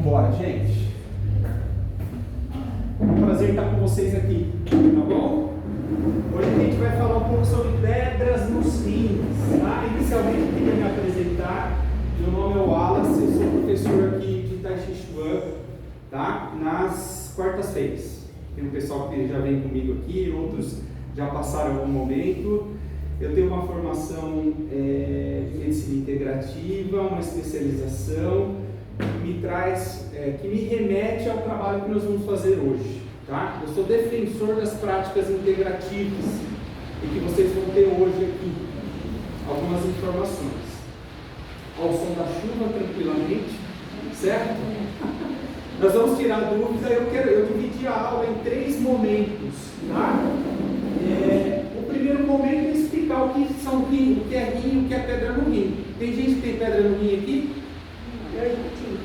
Bora, gente. É um prazer estar com vocês aqui, tá bom? Hoje a gente vai falar um pouco sobre pedras nos rins, tá? Inicialmente eu queria me apresentar. Meu nome é Wallace, eu sou professor aqui de Tai Chi Chuan, tá? Nas quartas-feiras. Tem um pessoal que já vem comigo aqui, outros já passaram algum momento. Eu tenho uma formação de medicina integrativa, uma especialização que me traz, que me remete ao trabalho que nós vamos fazer hoje, tá? Eu sou defensor das práticas integrativas e que vocês vão ter hoje aqui algumas informações. Ao som da chuva, tranquilamente, certo? Nós vamos tirar dúvida. Eu dividi a aula em 3 momentos, tá? O primeiro momento é explicar o que são rim, o que é rim, o que é pedra no rim. Tem gente que tem pedra no rim aqui? Eu já tive.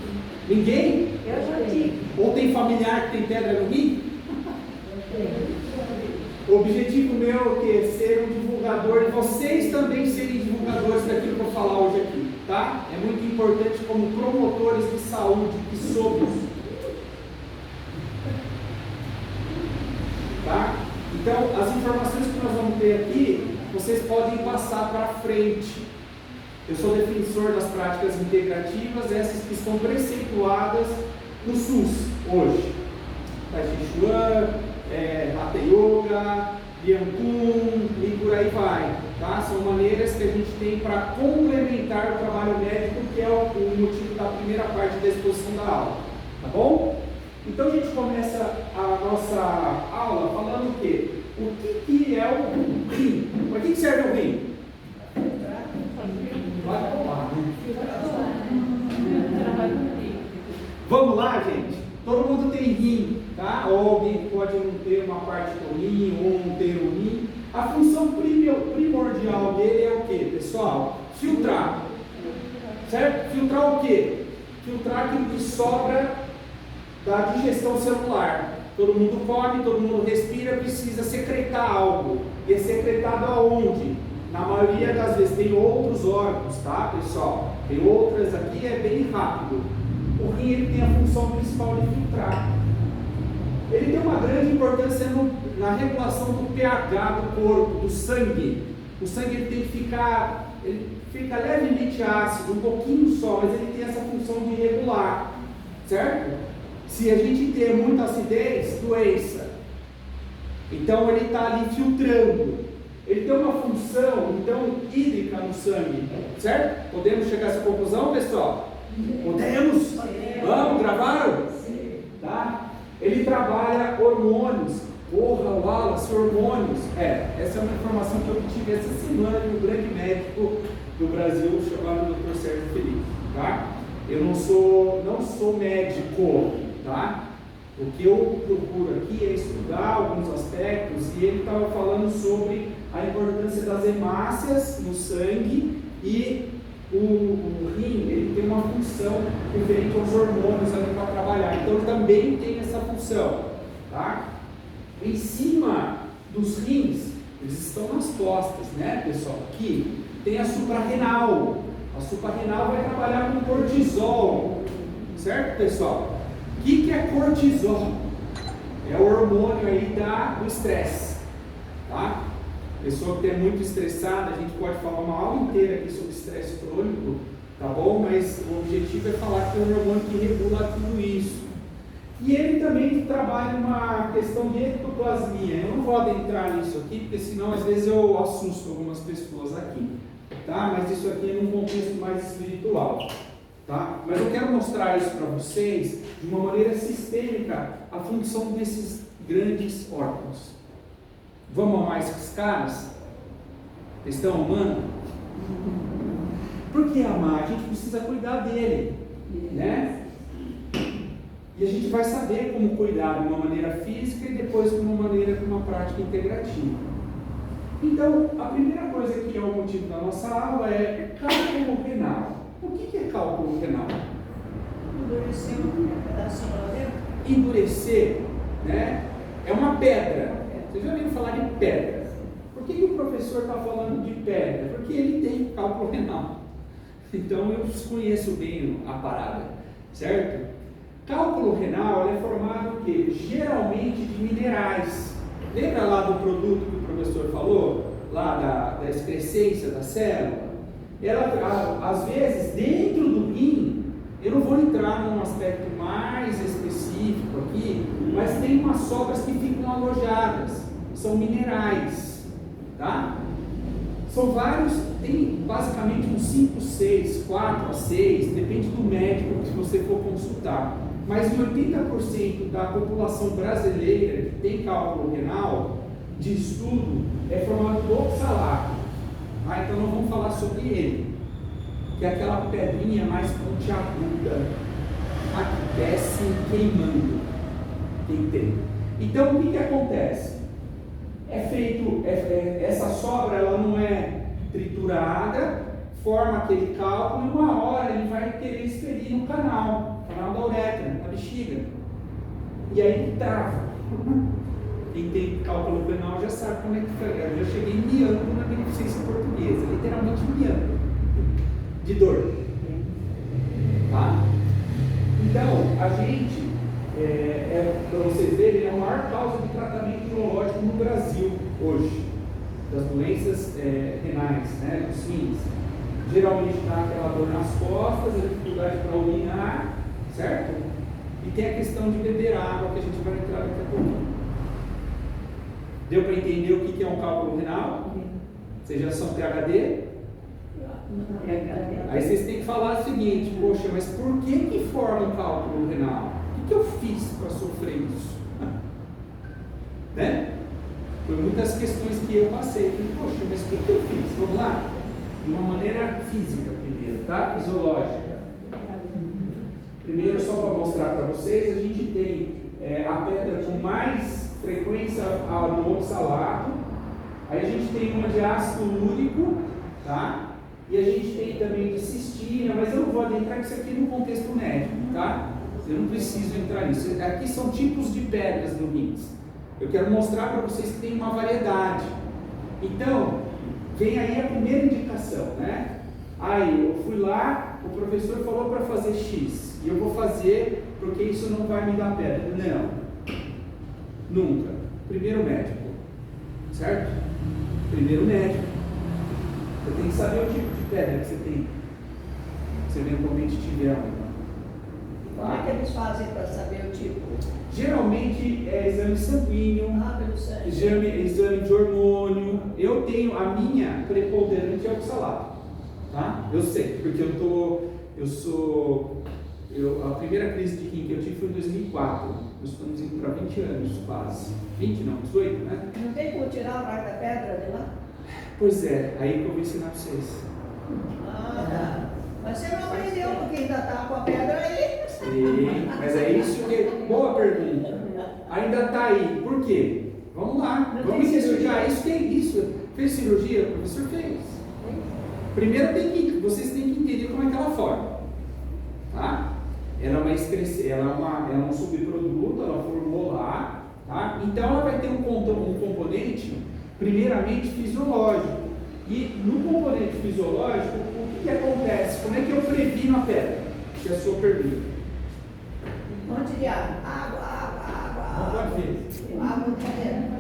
Ninguém? Eu já tive. Ou tem familiar que tem pedra no rim? Eu tenho. O objetivo meu é o quê? Ser um divulgador, e vocês também serem divulgadores daquilo que eu vou falar hoje aqui, tá? É muito importante como promotores de saúde que somos. Tá? Então, as informações que nós vamos ter aqui, vocês podem passar para frente. Eu sou defensor das práticas integrativas, essas que estão preceituadas no SUS hoje. Tai Chi Chuan, Hatha Yoga, Liang Kun e por aí vai. Tá? São maneiras que a gente tem para complementar o trabalho médico, que é o motivo da primeira parte da exposição da aula. Tá bom? Então a gente começa a nossa aula falando o quê? O que é o rim? Para que serve o rim? Vamos lá, gente? Todo mundo tem rim, tá? Ou alguém pode não ter uma parte do rim, ou não ter o rim. A função primordial dele é o quê, pessoal? Filtrar. Certo? Filtrar o quê? Filtrar aquilo que sobra da digestão celular. Todo mundo come, todo mundo respira, precisa secretar algo. E é secretado aonde? Na maioria das vezes tem outros órgãos, tá, pessoal? Tem outras aqui, é bem rápido. O rim ele tem a função principal de filtrar. Ele tem uma grande importância na regulação do pH do corpo, do sangue. O sangue ele tem que ficar, ele fica levemente ácido, um pouquinho só, mas ele tem essa função de regular, certo? Se a gente ter muita acidez, doença. Então ele está ali filtrando. Ele tem uma função, então, hídrica no sangue, certo? Podemos chegar a essa conclusão, pessoal? Podemos? Vamos, gravaram? Tá? Ele trabalha hormônios. Porra, Wallace, hormônios. Essa é uma informação que eu obtive essa semana de um grande médico do Brasil chamado Dr. Sérgio Felipe, tá? Eu não sou médico, tá? O que eu procuro aqui é estudar alguns aspectos, e ele estava falando sobre a importância das hemácias no sangue, e o rim ele tem uma função referente aos hormônios ali para trabalhar, então ele também tem essa função, tá? Em cima dos rins, eles estão nas costas, né, pessoal? Aqui tem a suprarrenal. A suprarrenal vai trabalhar com cortisol, certo, pessoal? O que é cortisol? É o hormônio aí do estresse, tá? Pessoa que é muito estressada, a gente pode falar uma aula inteira aqui sobre estresse crônico, tá bom? Mas o objetivo é falar que é um hormônio que regula tudo isso. E ele também trabalha uma questão de ectoplasmia. Eu não vou adentrar nisso aqui, porque senão às vezes eu assusto algumas pessoas aqui, tá? Mas isso aqui é num contexto mais espiritual. Tá? Mas eu quero mostrar isso para vocês de uma maneira sistêmica, a função desses grandes órgãos. Vamos amar esses caras? Eles estão amando? Por que amar? A gente precisa cuidar dele, né? E a gente vai saber como cuidar de uma maneira física e depois de uma maneira, com uma prática integrativa. Então, a primeira coisa que é o motivo da nossa aula é cálculo renal. O que é cálculo renal? Endurecer um pedacinho lá dentro. Endurecer, né? É uma pedra. Vocês já ouviram falar de pedra? Por que o professor está falando de pedra? Porque ele tem cálculo renal. Então eu desconheço bem a parada, certo? Cálculo renal é formado o quê? Geralmente de minerais. Lembra lá do produto que o professor falou? Lá da excrescência da célula? Ela, às vezes, dentro do rim, eu não vou entrar num aspecto mais específico aqui, mas tem umas sobras que ficam alojadas, são minerais, tá? São vários, tem basicamente uns 5, 6, 4 a 6, depende do médico que você for consultar. Mas em 80% da população brasileira que tem cálculo renal, de estudo, é formado do oxalato. Então nós vamos falar sobre ele, que é aquela pedrinha mais pontiaguda, que desce queimando, quem tem. Então o que acontece? É feito, essa sobra ela não é triturada, forma aquele cálculo e uma hora ele vai querer expelir no canal da uretra, na bexiga. E aí trava. Quem tem cálculo renal já sabe como é que foi. Eu já cheguei miando na beneficência portuguesa, literalmente miando, de dor. Tá? Então, a gente, para vocês verem, é a maior causa de tratamento urológico no Brasil hoje, das doenças renais, né, dos rins. Geralmente dá aquela dor nas costas, a dificuldade para urinar, certo? E tem a questão de beber água, que a gente vai entrar daqui a pouquinho. Deu para entender o que é um cálculo renal? Vocês já são PhD? Aí vocês têm que falar o seguinte: poxa, mas por que forma um cálculo renal? O que eu fiz para sofrer isso? Né? Foi muitas questões que eu passei. Poxa, mas o que eu fiz? Vamos lá? De uma maneira física primeiro, tá? Fisiológica. Primeiro, só para mostrar para vocês, a gente tem a pedra com mais frequência do oxalato, aí a gente tem uma de ácido úrico, tá? E a gente tem também de cistina, mas eu não vou adentrar isso aqui no contexto médico, tá? Eu não preciso entrar nisso. Aqui são tipos de pedras no rins. Eu quero mostrar para vocês que tem uma variedade. Então, vem aí a primeira indicação, né? Aí, eu fui lá, o professor falou para fazer X, e eu vou fazer porque isso não vai me dar pedra. Não. Nunca. Primeiro médico. Certo? Primeiro médico. Você tem que saber o tipo de pedra que você tem. Se eventualmente tiver uma. Como é que eles fazem para saber o tipo? Geralmente é exame sanguíneo, Pelo sangue. exame de hormônio. Eu tenho a minha preponderante é o oxalato. Tá? Eu sei, porque a primeira crise de rim que eu tive foi em 2004. Nós estamos indo para 20 anos quase. 20 não, 18, né? Não tem como tirar o raio da pedra de lá? Pois é, aí que eu vou ensinar para vocês. Tá. Mas você não aprendeu porque ainda está com a pedra aí? Sim, mas é isso que... Boa pergunta. Ainda está aí. Por quê? Vamos lá. Vamos investigar isso. Que é isso? Fez cirurgia? O professor fez. Primeiro vocês têm que entender como é que ela forma. Tá? Ela é uma excrescência, ela é um subproduto, ela formou lá. Tá? Então ela vai ter um componente primeiramente fisiológico. E no componente fisiológico, o que acontece? Como é que eu previno a pedra? Que é a sua pergunta. Um monte de água. Água. Água de pedra.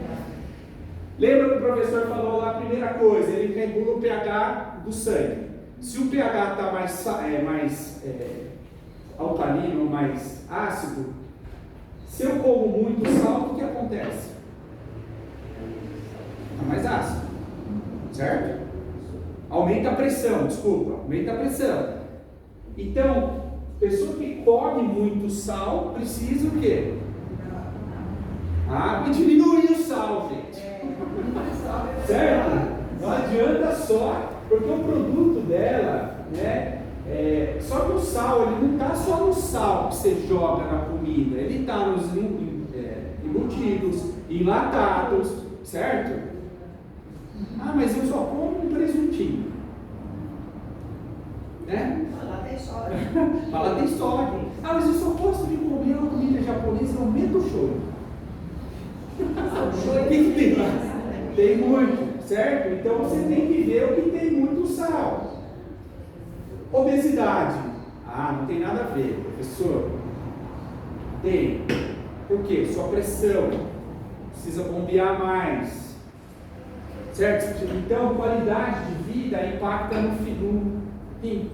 Lembra que o professor falou lá a primeira coisa, ele regula o pH do sangue. Se o pH está mais alcalino ou mais ácido, se eu como muito sal, o que acontece? Está mais ácido, certo? Aumenta a pressão, aumenta a pressão. Então, pessoa que come muito sal, precisa o quê? Água e diminuir o sal, gente. Certo? Não adianta só, porque o produto dela, né? Só que o sal, ele não está só no sal que você joga na comida, ele está nos embutidos, enlatados, certo? Mas eu só como um presuntinho, né? Fala tem sódio. Mas eu só gosto de comer uma comida japonesa, eu meto o shoyu. O que tem lá? Tem muito, certo? Então você tem que ver o que tem muito sal. Obesidade. Não tem nada a ver, professor. Tem. Por quê? Sua pressão. Precisa bombear mais. Certo? Então, qualidade de vida impacta no rim.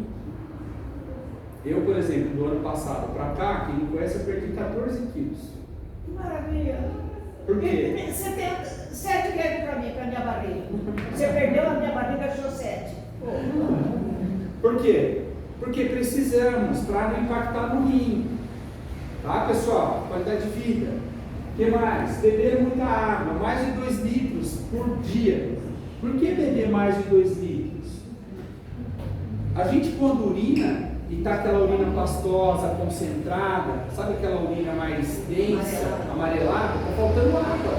Eu, por exemplo, do ano passado para cá, quem me conhece, eu perdi 14 quilos. Que maravilha. Por quê? Você tem 7 quilos para mim, para minha barriga. Você perdeu a minha barriga, achou 7. Por quê? Porque precisamos, para não impactar no rim. Tá, pessoal? Qualidade de vida. O que mais? Beber muita água, mais de 2 litros por dia. Por que beber mais de 2 litros? A gente, quando urina, e está aquela urina pastosa, concentrada, sabe aquela urina mais densa, amarelada? Está faltando água.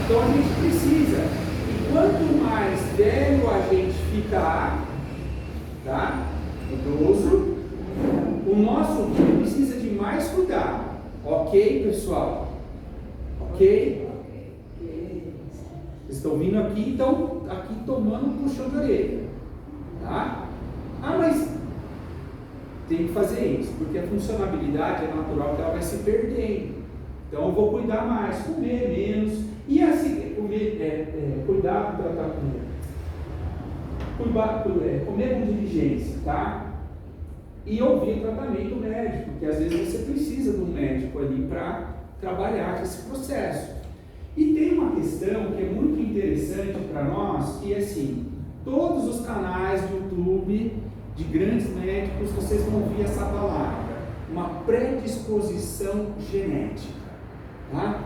Então a gente precisa. E quanto mais velho a gente ficar, tá? Idoso, o nosso rim precisa de mais cuidado. Ok, pessoal? Ok? Vocês estão vindo aqui, então, aqui tomando um puxão de orelha. Tá? Ah, mas tem que fazer isso, porque a funcionalidade é natural que ela vai se perdendo. Então eu vou cuidar mais, comer menos, e assim, cuidar do tratamento. Comer com diligência, tá? E ouvir o tratamento médico, porque às vezes você precisa de um médico ali para trabalhar com esse processo. E tem uma questão que é muito interessante para nós, que é assim, todos os canais do YouTube de grandes médicos, vocês vão ouvir essa palavra, uma predisposição genética. Tá?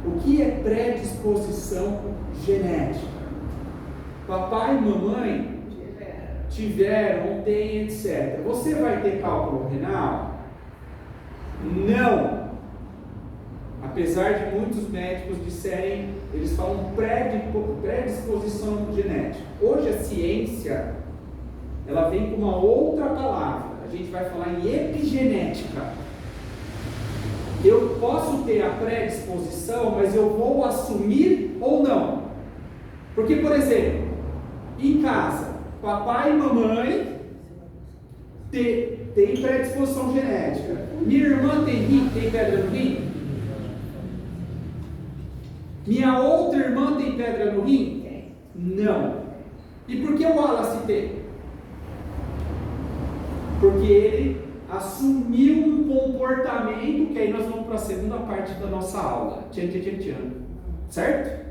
O que é predisposição genética? Papai e mamãe tiveram, tem, etc. Você vai ter cálculo renal? Não. Apesar de muitos médicos disserem, eles falam predisposição genética. Hoje a ciência, ela vem com uma outra palavra. A gente vai falar em epigenética. Eu posso ter a predisposição, mas eu vou assumir ou não. Porque, por exemplo, em casa, papai e mamãe tem predisposição genética. Minha irmã tem pedra no rim? Minha outra irmã tem pedra no rim? Não. E por que o Wallace tem? Porque ele assumiu um comportamento, que aí nós vamos para a segunda parte da nossa aula. Certo?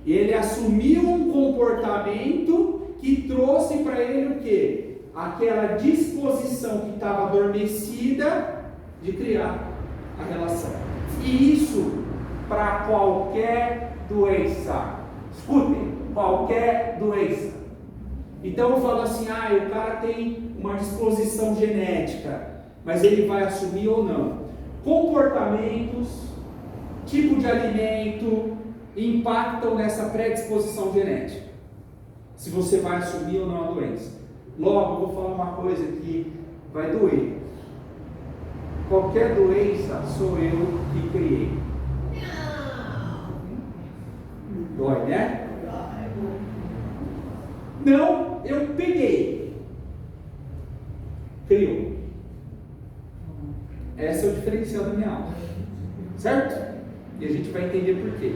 Ele assumiu um comportamento que trouxe para ele o quê? Aquela disposição que estava adormecida de criar a relação. E isso para qualquer doença. Escutem, qualquer doença. Então eu falo assim, o cara tem uma disposição genética, mas ele vai assumir ou não. Comportamentos, tipo de alimento, impactam nessa predisposição genética. Se você vai assumir ou não a doença. Logo, eu vou falar uma coisa que vai doer. Qualquer doença sou eu que criei. Dói, né? Não, eu peguei. Criou. Esse é o diferencial da minha aula. Certo? E a gente vai entender por quê.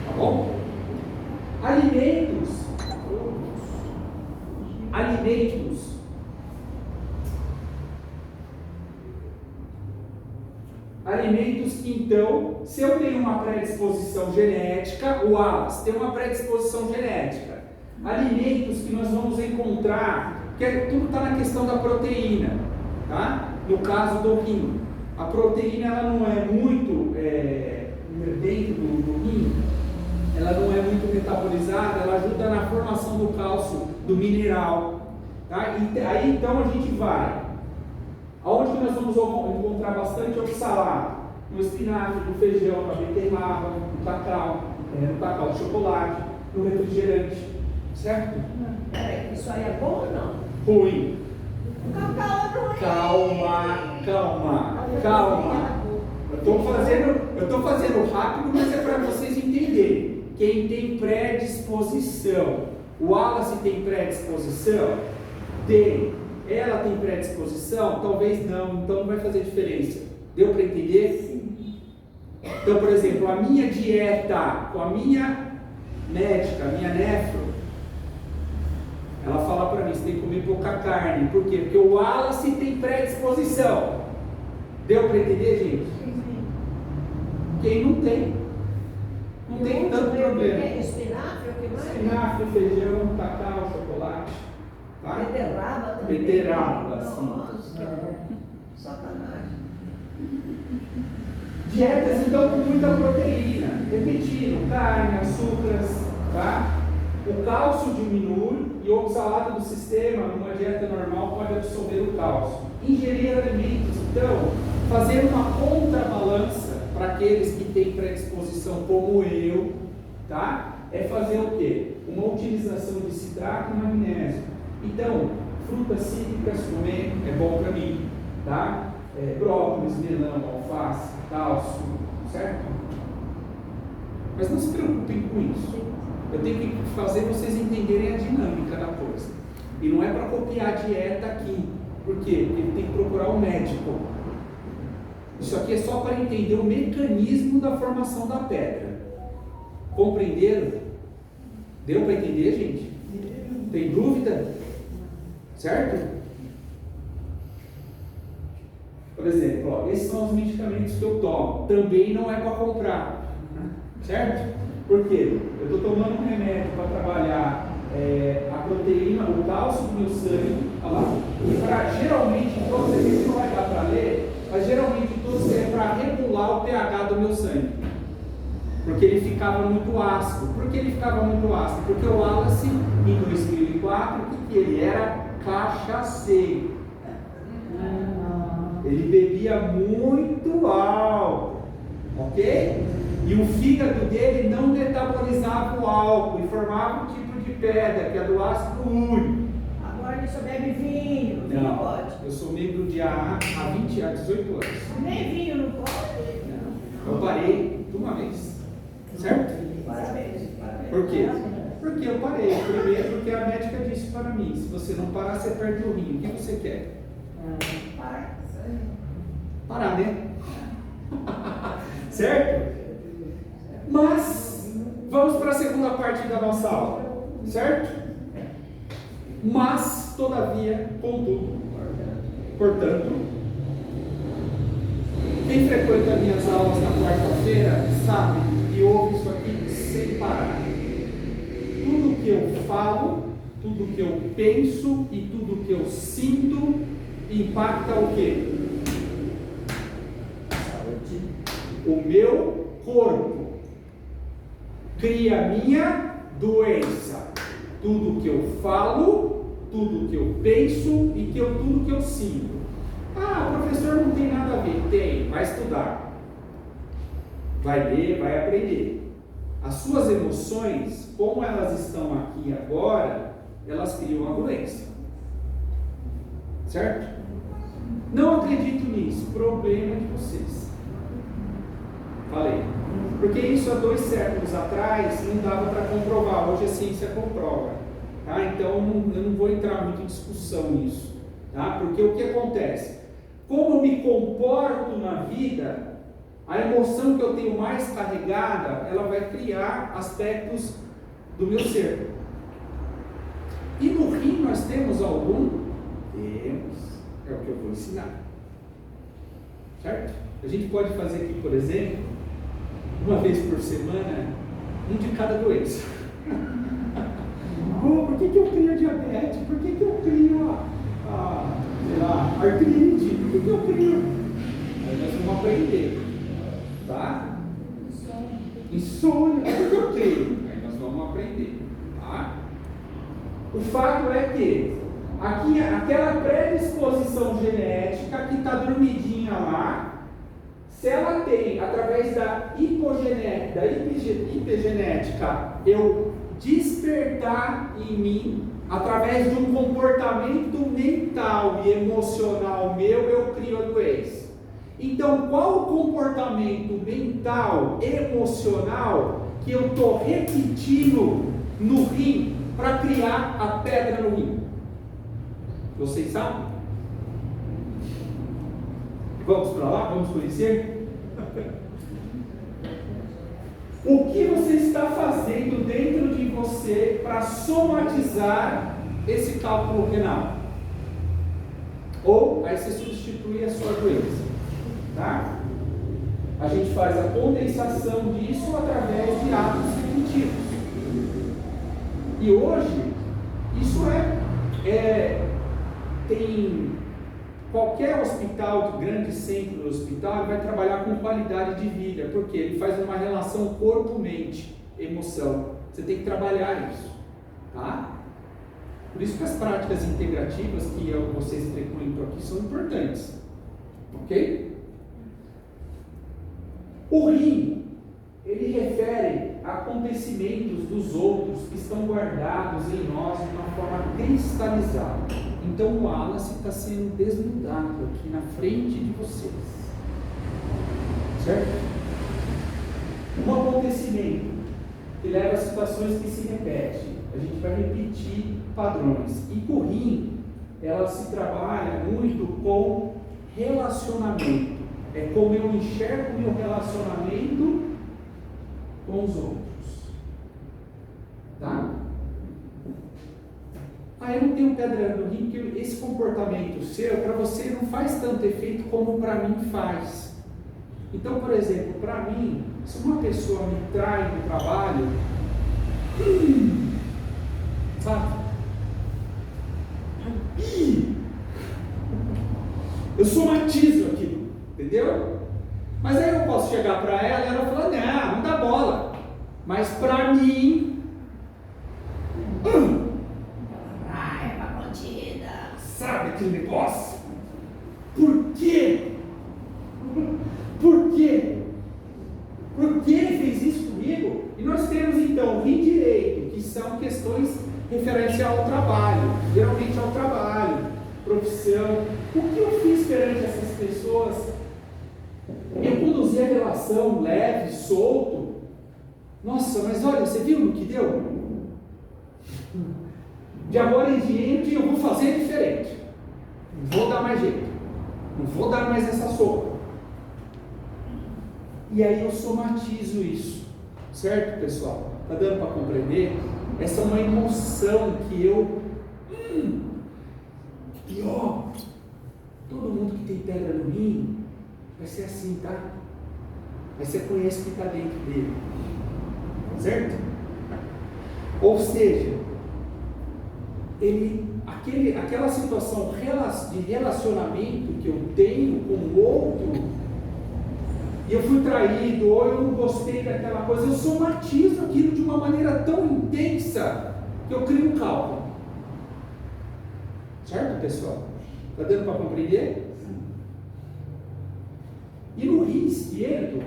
Tá bom? Alimentos que então, se eu tenho uma predisposição genética, o Wallace tem uma predisposição genética. Alimentos que nós vamos encontrar, que tudo está na questão da proteína, tá? No caso do rim, a proteína ela não é muito dentro do rim, ela não é muito metabolizada, ela ajuda na formação do cálcio, do mineral, tá? E aí então a gente vai, aonde que nós vamos encontrar bastante oxalato? No espinafre, no feijão, na beterraba, no cacau de chocolate, no refrigerante, certo? Peraí, isso aí é bom ou não? Ruim. Cacau é ruim. Calma. Eu estou fazendo rápido, mas é para vocês entenderem. Quem tem predisposição, o Wallace tem predisposição? Tem. Ela tem predisposição? predisposição? Talvez não, então não vai fazer diferença. Deu para entender? Então, por exemplo, a minha dieta, com a minha médica, a minha nefro, ela fala para mim, você tem que comer pouca carne. Por quê? Porque o Wallace tem predisposição. Deu para entender, gente? Quem não tem? Não tem tanto problema. Espinafre, o que mais? Espinafre, feijão, cacau, chocolate. Tá? Beterraba também. Beterraba, sim. Nossa, sacanagem. Dietas então com muita proteína, repetindo, carne, açúcares, tá? O cálcio diminui e o oxalato do sistema, numa dieta normal, pode absorver o cálcio. Ingerir alimentos, então, fazer uma contrabalança para aqueles que têm predisposição como eu, tá? É fazer o quê? Uma utilização de citrato e magnésio. Então, frutas cítricas comer é bom para mim, tá? Brócolis, melão, alface, cálcio, certo? Mas não se preocupem com isso. Eu tenho que fazer vocês entenderem a dinâmica da coisa. E não é para copiar a dieta aqui. Por quê? Porque tem que procurar um médico. Isso aqui é só para entender o mecanismo da formação da pedra. Compreenderam? Deu para entender, gente? Tem dúvida? Certo? Por exemplo, ó, esses são os medicamentos que eu tomo. Também não é para comprar. Certo? Por quê? Eu estou tomando um remédio para trabalhar a proteína, o cálcio do meu sangue. Olha lá. E geralmente, todos eles não vai dar para ler, mas geralmente todos é para regular o pH do meu sangue. Porque ele ficava muito ácido. Por que ele ficava muito ácido? Porque o Wallace, em 2004, o que ele era? Cachaceiro. Ele bebia muito álcool, ok? E o fígado dele não metabolizava o álcool e formava um tipo de pedra, que é do ácido úrico. Agora ele só bebe vinho, não pode. Eu sou membro de AA há 18 anos. Nem vinho não pode? Não. Eu parei de uma vez, certo? Parabéns. Por quê? Porque eu parei. Primeiro, porque a médica disse para mim, se você não parar, você perde o rim. O que você quer? Parar, né? Certo? Mas, vamos para a segunda parte da nossa aula, certo? Mas, todavia, contudo, portanto, quem frequenta minhas aulas na quarta-feira sabe que ouve isso aqui sem parar. Tudo que eu falo, tudo que eu penso e tudo que eu sinto impacta o quê? O meu corpo. Cria a minha doença. Tudo que eu falo, tudo que eu penso e tudo que eu sinto. Ah, professor, não tem nada a ver. Tem, vai estudar. Vai ler, vai aprender. As suas emoções, como elas estão aqui agora, elas criam a doença. Certo? Não acredito nisso. Problema de vocês. Falei. Porque isso há 2 séculos atrás não dava para comprovar. Hoje a ciência comprova. Tá? Então eu não vou entrar muito em discussão nisso. Tá? Porque o que acontece? Como eu me comporto na vida, a emoção que eu tenho mais carregada, ela vai criar aspectos do meu ser. E no rim nós temos algum? Temos. É o que eu vou ensinar. Certo? A gente pode fazer aqui, por exemplo, uma vez por semana, um de cada doença. Por que eu crio a diabetes? Por que eu crio a artrite? Por que eu crio? Aí nós vamos aprender. Tá? Insônia. Por que eu crio? Aí nós vamos aprender. Tá? O fato é que aqui, aquela predisposição genética que está dormidinha lá, se ela tem, através da hipogenética, da epigenética, eu despertar em mim, através de um comportamento mental e emocional meu, eu crio a doença. Então, qual o comportamento mental, emocional, que eu estou repetindo no rim para criar a pedra no rim? Vocês sabem? Vamos para lá? Vamos conhecer? O que você está fazendo dentro de você para somatizar esse cálculo renal? Ou aí você substitui a sua doença, tá? A gente faz a condensação disso através de atos cognitivos. E hoje, isso tem qualquer hospital, grande centro do hospital, vai trabalhar com qualidade de vida, porque ele faz uma relação corpo-mente, emoção. Você tem que trabalhar isso, tá? Por isso que as práticas integrativas que vocês frequentam aqui são importantes, ok? O rim, ele refere a acontecimentos dos outros que estão guardados em nós de uma forma cristalizada. Então o Wallace está sendo desnudado aqui na frente de vocês, certo? Um acontecimento que leva a situações que se repetem. A gente vai repetir padrões. E com o rim, ela se trabalha muito com relacionamento. É como eu enxergo o meu relacionamento com os outros. Tá? Eu não tenho pedra no rim, porque esse comportamento seu, para você, não faz tanto efeito como para mim faz. Então, por exemplo, para mim, se uma pessoa me trai no trabalho, sabe? Eu somatizo aquilo, entendeu? Mas aí eu posso chegar para ela e ela falar, não dá bola. Mas para mim, sabe aquele negócio? Por quê? Por quê? Por que ele fez isso comigo? E nós temos então o rim direito, que são questões referentes ao trabalho, geralmente ao trabalho, profissão. O que eu fiz perante essas pessoas? Eu conduzi a relação leve, solto. Nossa, mas olha, você viu no que deu? De agora em diante eu vou fazer diferente. Não vou dar mais jeito. Não vou dar mais essa sopa. E aí eu somatizo isso. Certo, pessoal? Está dando para compreender? Essa é uma emoção que eu... Pior. Todo mundo que tem pedra no rim vai ser assim, tá? Mas você conhece o que está dentro dele. Certo? Ou seja, aquela situação de relacionamento que eu tenho com o outro, e eu fui traído, ou eu não gostei daquela coisa, eu somatizo aquilo de uma maneira tão intensa que eu crio um cálculo. Certo, pessoal? Está dando para compreender? E no rim esquerdo,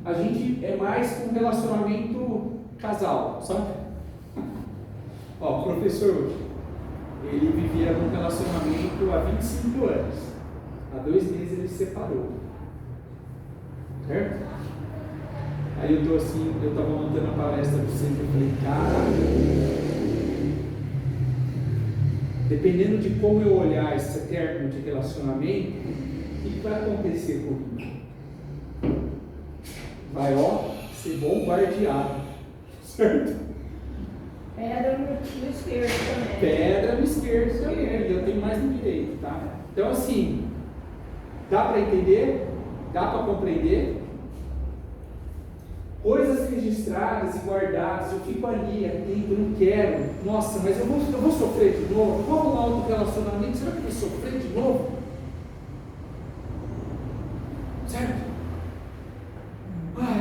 a gente é mais com relacionamento casal, sabe? O professor, ele vivia num relacionamento há 25 anos. Há 2 meses ele se separou. Certo? Aí eu estava montando a palestra para vocês, eu falei, caraca, dependendo de como eu olhar esse término de relacionamento, o que vai acontecer comigo? Vai, ser bombardeado. Certo? Pedra no esquerdo também. Pedra no esquerdo também, eu tenho mais no direito, tá? Então assim, dá para entender? Dá para compreender? Coisas registradas e guardadas, eu fico ali atento, eu não quero. Nossa, mas eu vou sofrer de novo? Vou arrumar outro relacionamento, será que eu vou sofrer de novo? Certo?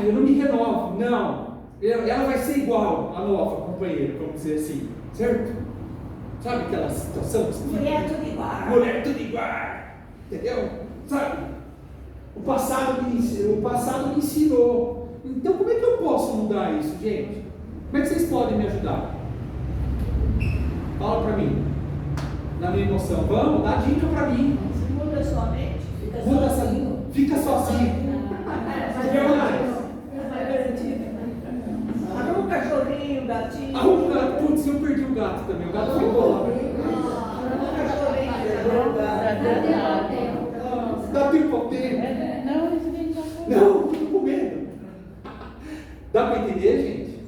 Eu não me renovo. Não. Ela vai ser igual a nova companheira, vamos dizer assim, certo? Sabe aquela situação? Mulher tudo igual. Mulher tudo igual, entendeu? Sabe? O passado me ensinou. Então como é que eu posso mudar isso, gente? Como é que vocês podem me ajudar? Fala pra mim. Na minha emoção. Vamos, dá dica pra mim. Muda sua mente. Fica sozinho. Arruma um cachorrinho, um gatinho. Arruma um gato. Putz, eu perdi o gato também. O gato ficou lá. Arruma um cachorrinho. Tá voltei. Não, esse daí já foi. Não, estou com medo. Dá para entender, gente?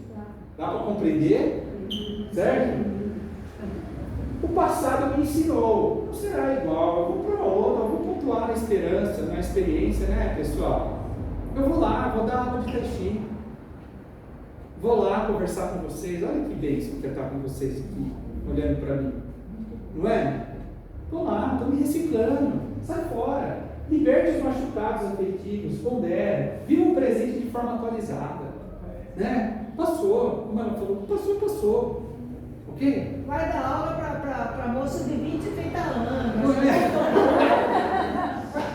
Dá para compreender? Certo? O passado me ensinou, não será igual, eu vou para outra, eu vou pontuar na esperança, na experiência, né, pessoal? Eu vou lá, vou dar aula de Tai Chi. Vou lá conversar com vocês. Olha que bênção que eu estar com vocês aqui, olhando para mim. Não é? Vou lá, estou me reciclando. Sai fora. Liberte os machucados afetivos, pondere. Viva um presente de forma atualizada. Né? Passou, como ela falou, passou. Ok? Vai dar aula para moça de 20 e 30 anos. Não é?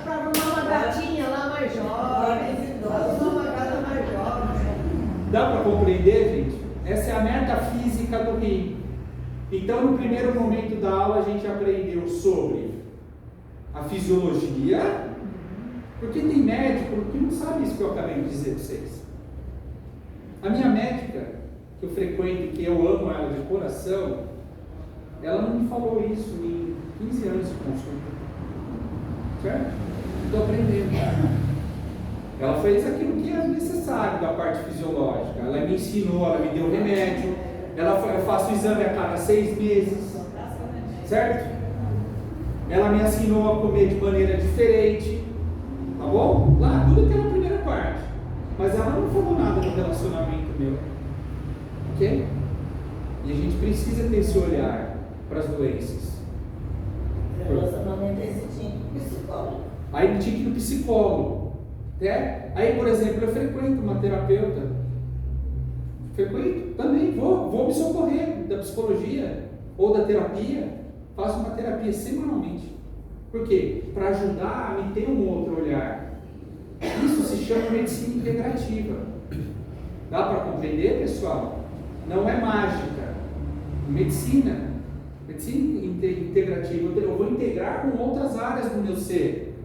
Para arrumar uma gatinha lá mais jovem. Para arrumar uma gata mais jovem. Dá para compreender, gente? Essa é a metafísica do rim. Então, no primeiro momento da aula, a gente aprendeu sobre a fisiologia, porque tem médico que não sabe isso que eu acabei de dizer para vocês. A minha médica, que eu frequento, que eu amo ela de coração, ela não me falou isso em 15 anos de consulta. Certo? Estou aprendendo. Ela fez aquilo que é necessário da parte fisiológica. Ela me ensinou, ela me deu remédio. Eu faço o exame a cada 6 meses. Certo? Ela me ensinou a comer de maneira diferente. Tá bom? Lá, tudo aquela primeira parte. Mas ela não falou nada do relacionamento meu. Ok? E a gente precisa ter esse olhar para as doenças. Relacionamento é esse tipo de psicólogo. Aí tinha que ir no psicólogo. Né? Aí, por exemplo, eu frequento uma terapeuta. Frequento também, vou me socorrer da psicologia ou da terapia. Faço uma terapia semanalmente. Por quê? Para ajudar a me ter um outro olhar. Isso se chama medicina integrativa. Dá para compreender, pessoal? Não é mágica. Medicina integrativa. Eu vou integrar com outras áreas do meu ser.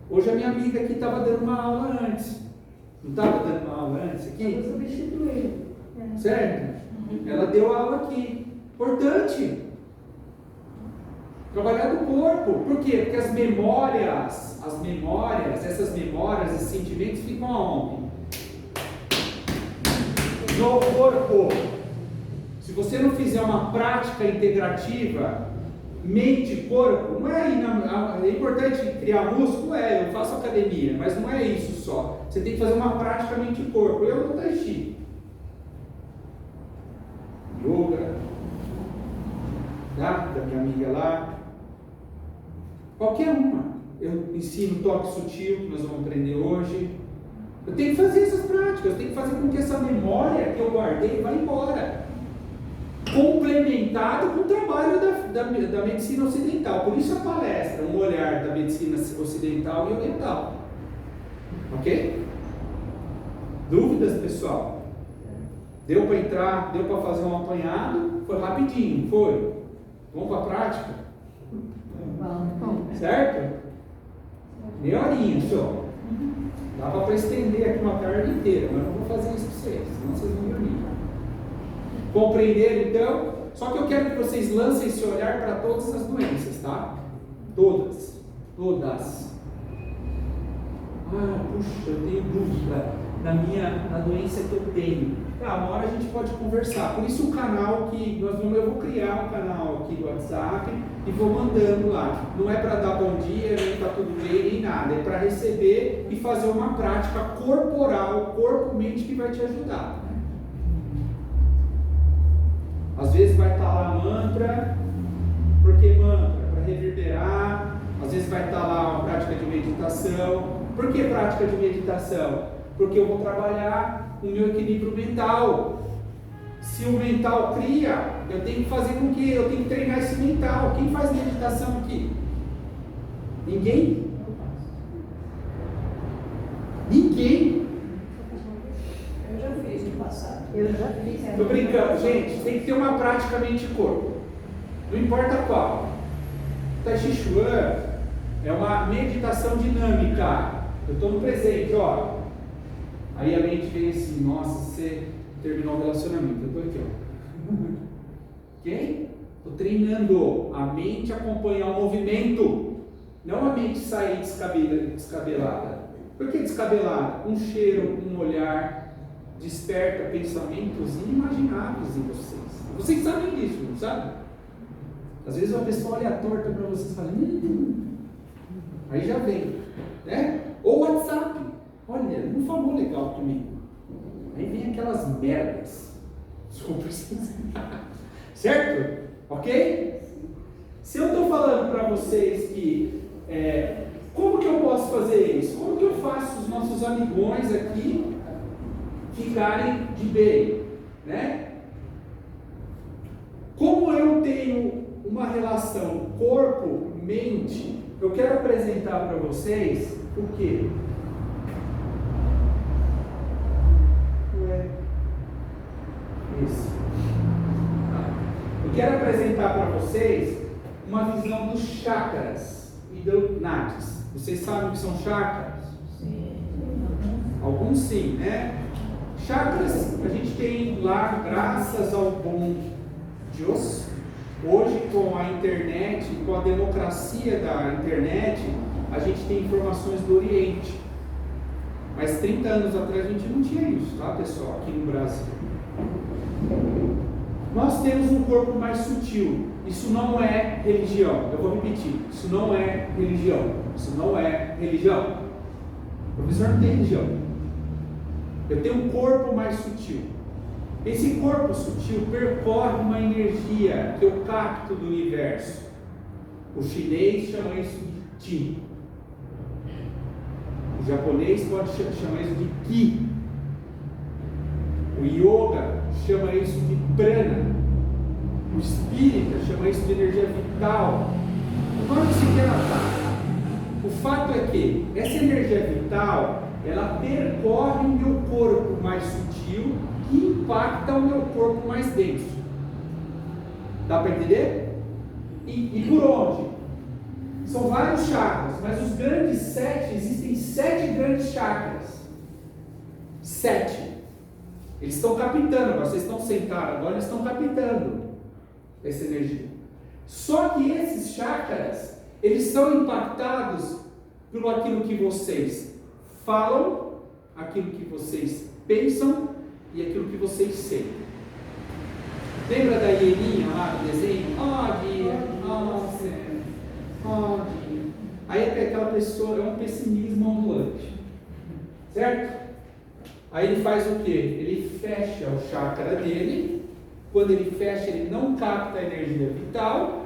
Hoje a minha amiga aqui estava dando uma aula antes. Não estava dando uma aula antes aqui? Eu vou substituir. Certo? Ela deu aula aqui. Importante. Trabalhar do corpo. Por quê? Porque essas memórias, esses sentimentos ficam aonde? No corpo. Se você não fizer uma prática integrativa, mente e corpo, não é é importante criar músculo, eu faço academia, mas não é isso só. Você tem que fazer uma prática mente e corpo. Eu no Tai Chi. Yoga. Tá? Da minha amiga lá. Qualquer uma. Eu ensino toque sutil, que nós vamos aprender hoje. Eu tenho que fazer essas práticas, eu tenho que fazer com que essa memória que eu guardei vá embora. Complementado com o trabalho da medicina ocidental. Por isso a palestra, um olhar da medicina ocidental e oriental. Ok? Dúvidas, pessoal? Deu para entrar, deu para fazer um apanhado? Foi rapidinho, foi? Vamos para a prática? Certo? Meia horinha só. Dá para estender aqui uma tarde inteira, mas não vou fazer isso para vocês, senão vocês vão dormir. Compreenderam então? Só que eu quero que vocês lancem esse olhar para todas as doenças, tá? Todas. Ah, puxa, eu tenho dúvida na doença que eu tenho. Uma hora a gente pode conversar. Por isso o canal que eu vou criar um canal aqui do WhatsApp e vou mandando lá. Não é para dar bom dia, nem para tudo bem, nem nada. É para receber e fazer uma prática corporal, corpo-mente, que vai te ajudar. Às vezes vai estar lá mantra, porque mantra? Para reverberar. Às vezes vai estar lá uma prática de meditação. Por que prática de meditação? Porque eu vou trabalhar o meu equilíbrio mental. Se o mental cria, eu tenho que fazer com que eu tenho que treinar esse mental. Quem faz meditação aqui? Ninguém? Ninguém? Eu já fiz no passado. Tô brincando, gente. Tem que ter uma prática mente e corpo. Não importa qual. Tai Chi Chuan é uma meditação dinâmica. Eu estou no presente, ó. Aí a mente vem assim, nossa, você terminou o relacionamento. Eu estou aqui, ó. Ok? Estou treinando a mente a acompanhar o movimento. Não a mente sair descabelada. Por que descabelada? Um cheiro, um olhar, desperta pensamentos inimagináveis em vocês. Vocês sabem disso, não sabem? Às vezes uma pessoa olha torta para vocês e fala, aí já vem, né? Ou WhatsApp, olha, não falou legal comigo. Aí vem aquelas merdas. Desculpa, certo? Ok? Se eu estou falando para vocês que como que eu posso fazer isso? Como que eu faço os nossos amigões aqui ficarem de bem, né? Como eu tenho uma relação corpo-mente, eu quero apresentar para vocês o quê? Isso. Eu quero apresentar para vocês uma visão dos chakras e do nadis. Vocês sabem o que são chakras? Sim. Alguns sim, né? Chakras a gente tem lá, graças ao bom Deus. Hoje, com a internet, com a democracia da internet, a gente tem informações do Oriente. Mas 30 anos atrás a gente não tinha isso, tá, pessoal? Aqui no Brasil. Nós temos um corpo mais sutil. Isso não é religião. Eu vou repetir. Isso não é religião. Isso não é religião. O professor não tem religião. Eu tenho um corpo mais sutil. Esse corpo sutil percorre uma energia que eu capto do universo. O chinês chama isso de Qi. O japonês pode chamar isso de Ki. O yoga chama isso de prana. O espírita chama isso de energia vital. O nome que se quer dar. O fato é que essa energia vital, ela percorre o meu corpo mais sutil e impacta o meu corpo mais denso. Dá para entender? E por onde? São vários chakras, mas os grandes 7, existem 7 grandes chakras. 7. Eles estão captando, agora vocês estão sentados, agora eles estão captando essa energia. Só que esses chakras, eles são impactados por aquilo que vocês falam, aquilo que vocês pensam e aquilo que vocês sentem. Lembra da hieninha lá do desenho? Dia. Aí aquela pessoa é um pessimismo ambulante, certo? Aí ele faz o que? Ele fecha o chakra dele. Quando ele fecha, ele não capta a energia vital.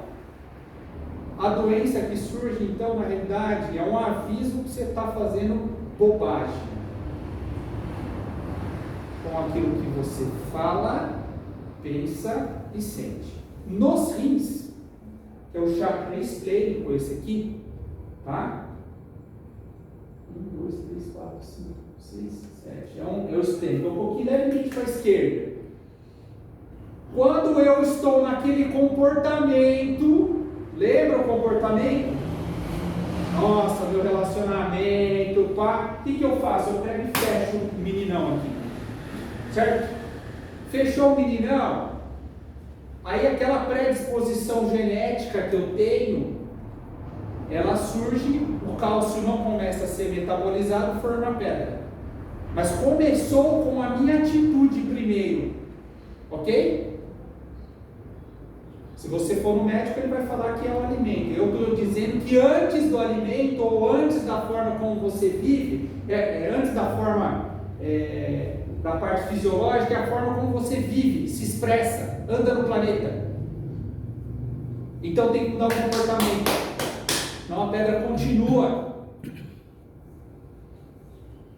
A doença que surge, então, na realidade, é um aviso que você está fazendo bobagem com aquilo que você fala, pensa e sente. Nos rins, que é o chakra esplênico, esse aqui, tá? 1, 2, 3, 4, 5, 6, 7. É o esplênico, um pouquinho levemente para a esquerda. Quando eu estou naquele comportamento, lembra o comportamento? Nossa, meu relacionamento, pá. O que eu faço? Eu pego e fecho o meninão aqui. Certo? Fechou o meninão, aí aquela predisposição genética que eu tenho, ela surge, o cálcio não começa a ser metabolizado, forma pedra. Mas começou com a minha atitude primeiro. Ok? Se você for no médico, ele vai falar que é o alimento. Eu estou dizendo que antes do alimento, ou antes da forma como você vive, antes da forma da parte fisiológica, é a forma como você vive, se expressa, anda no planeta. Então tem que mudar o comportamento. Senão a pedra continua.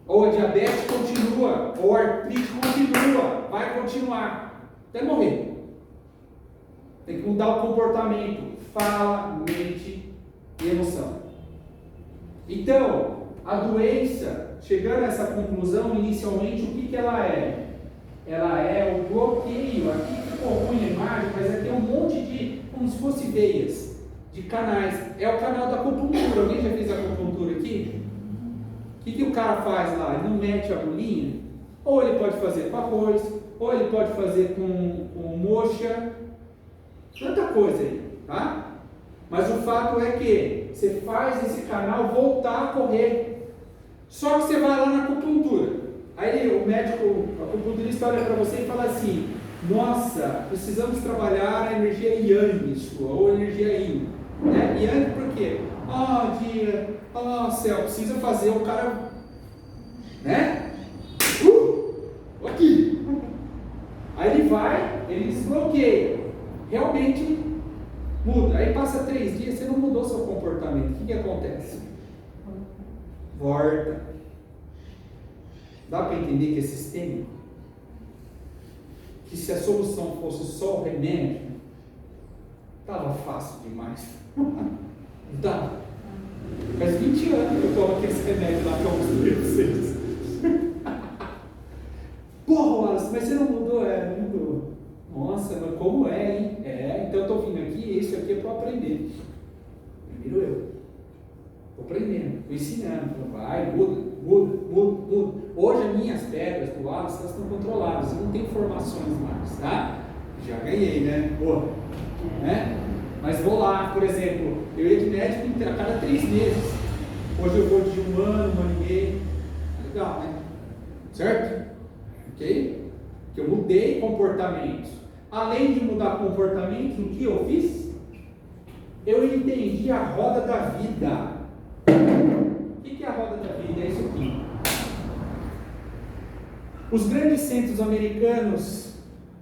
Ou a diabetes continua, ou a artrite continua, vai continuar, até morrer. Tem que mudar o comportamento, fala, mente e emoção. Então, a doença, chegando a essa conclusão, inicialmente, o que ela é? Ela é o bloqueio, aqui ficou ruim a imagem, mas aqui é um monte de, como se fosse veias, de canais. É o canal da acupuntura. Alguém já fez a acupuntura aqui? O que o cara faz lá? Ele não mete a agulhinha? Ou ele pode fazer com arroz, ou ele pode fazer com moxa, tanta coisa aí, tá? Mas o fato é que você faz esse canal voltar a correr. Só que você vai lá na acupuntura. Aí o médico, o acupunturista olha para você e fala assim: nossa, precisamos trabalhar a energia Yang sua, ou energia Yin. Né? Yang por quê? Dia, céu, precisa fazer o cara, né? Aqui. Aí ele vai, ele desbloqueia. Realmente muda. Aí passa 3 dias, você não mudou seu comportamento. O que acontece? Volta. Dá para entender que é sistêmico? Que se a solução fosse só o remédio, estava fácil demais. Não tá? Faz 20 anos que eu tomo aquele remédio lá que eu mostrei para vocês. Porra, Wallace, mas você não mudou? Não mudou. Nossa, mas como é, hein? Então eu estou vindo aqui e isso aqui é para aprender. Primeiro eu. Estou aprendendo, estou ensinando. Vai, muda. Hoje as minhas pedras do Wallace, elas estão controladas, eu não tenho informações mais, tá? Já ganhei, né? Porra. Né? Mas vou lá, por exemplo, eu ia de médico a cada 3 meses. Hoje eu vou de 1 ano, 1 ano e meio. Legal, né? Certo? Ok? Que eu mudei comportamentos. Além de mudar comportamentos, o que eu fiz? Eu entendi a roda da vida. O que é a roda da vida? É isso aqui. Os grandes centros americanos,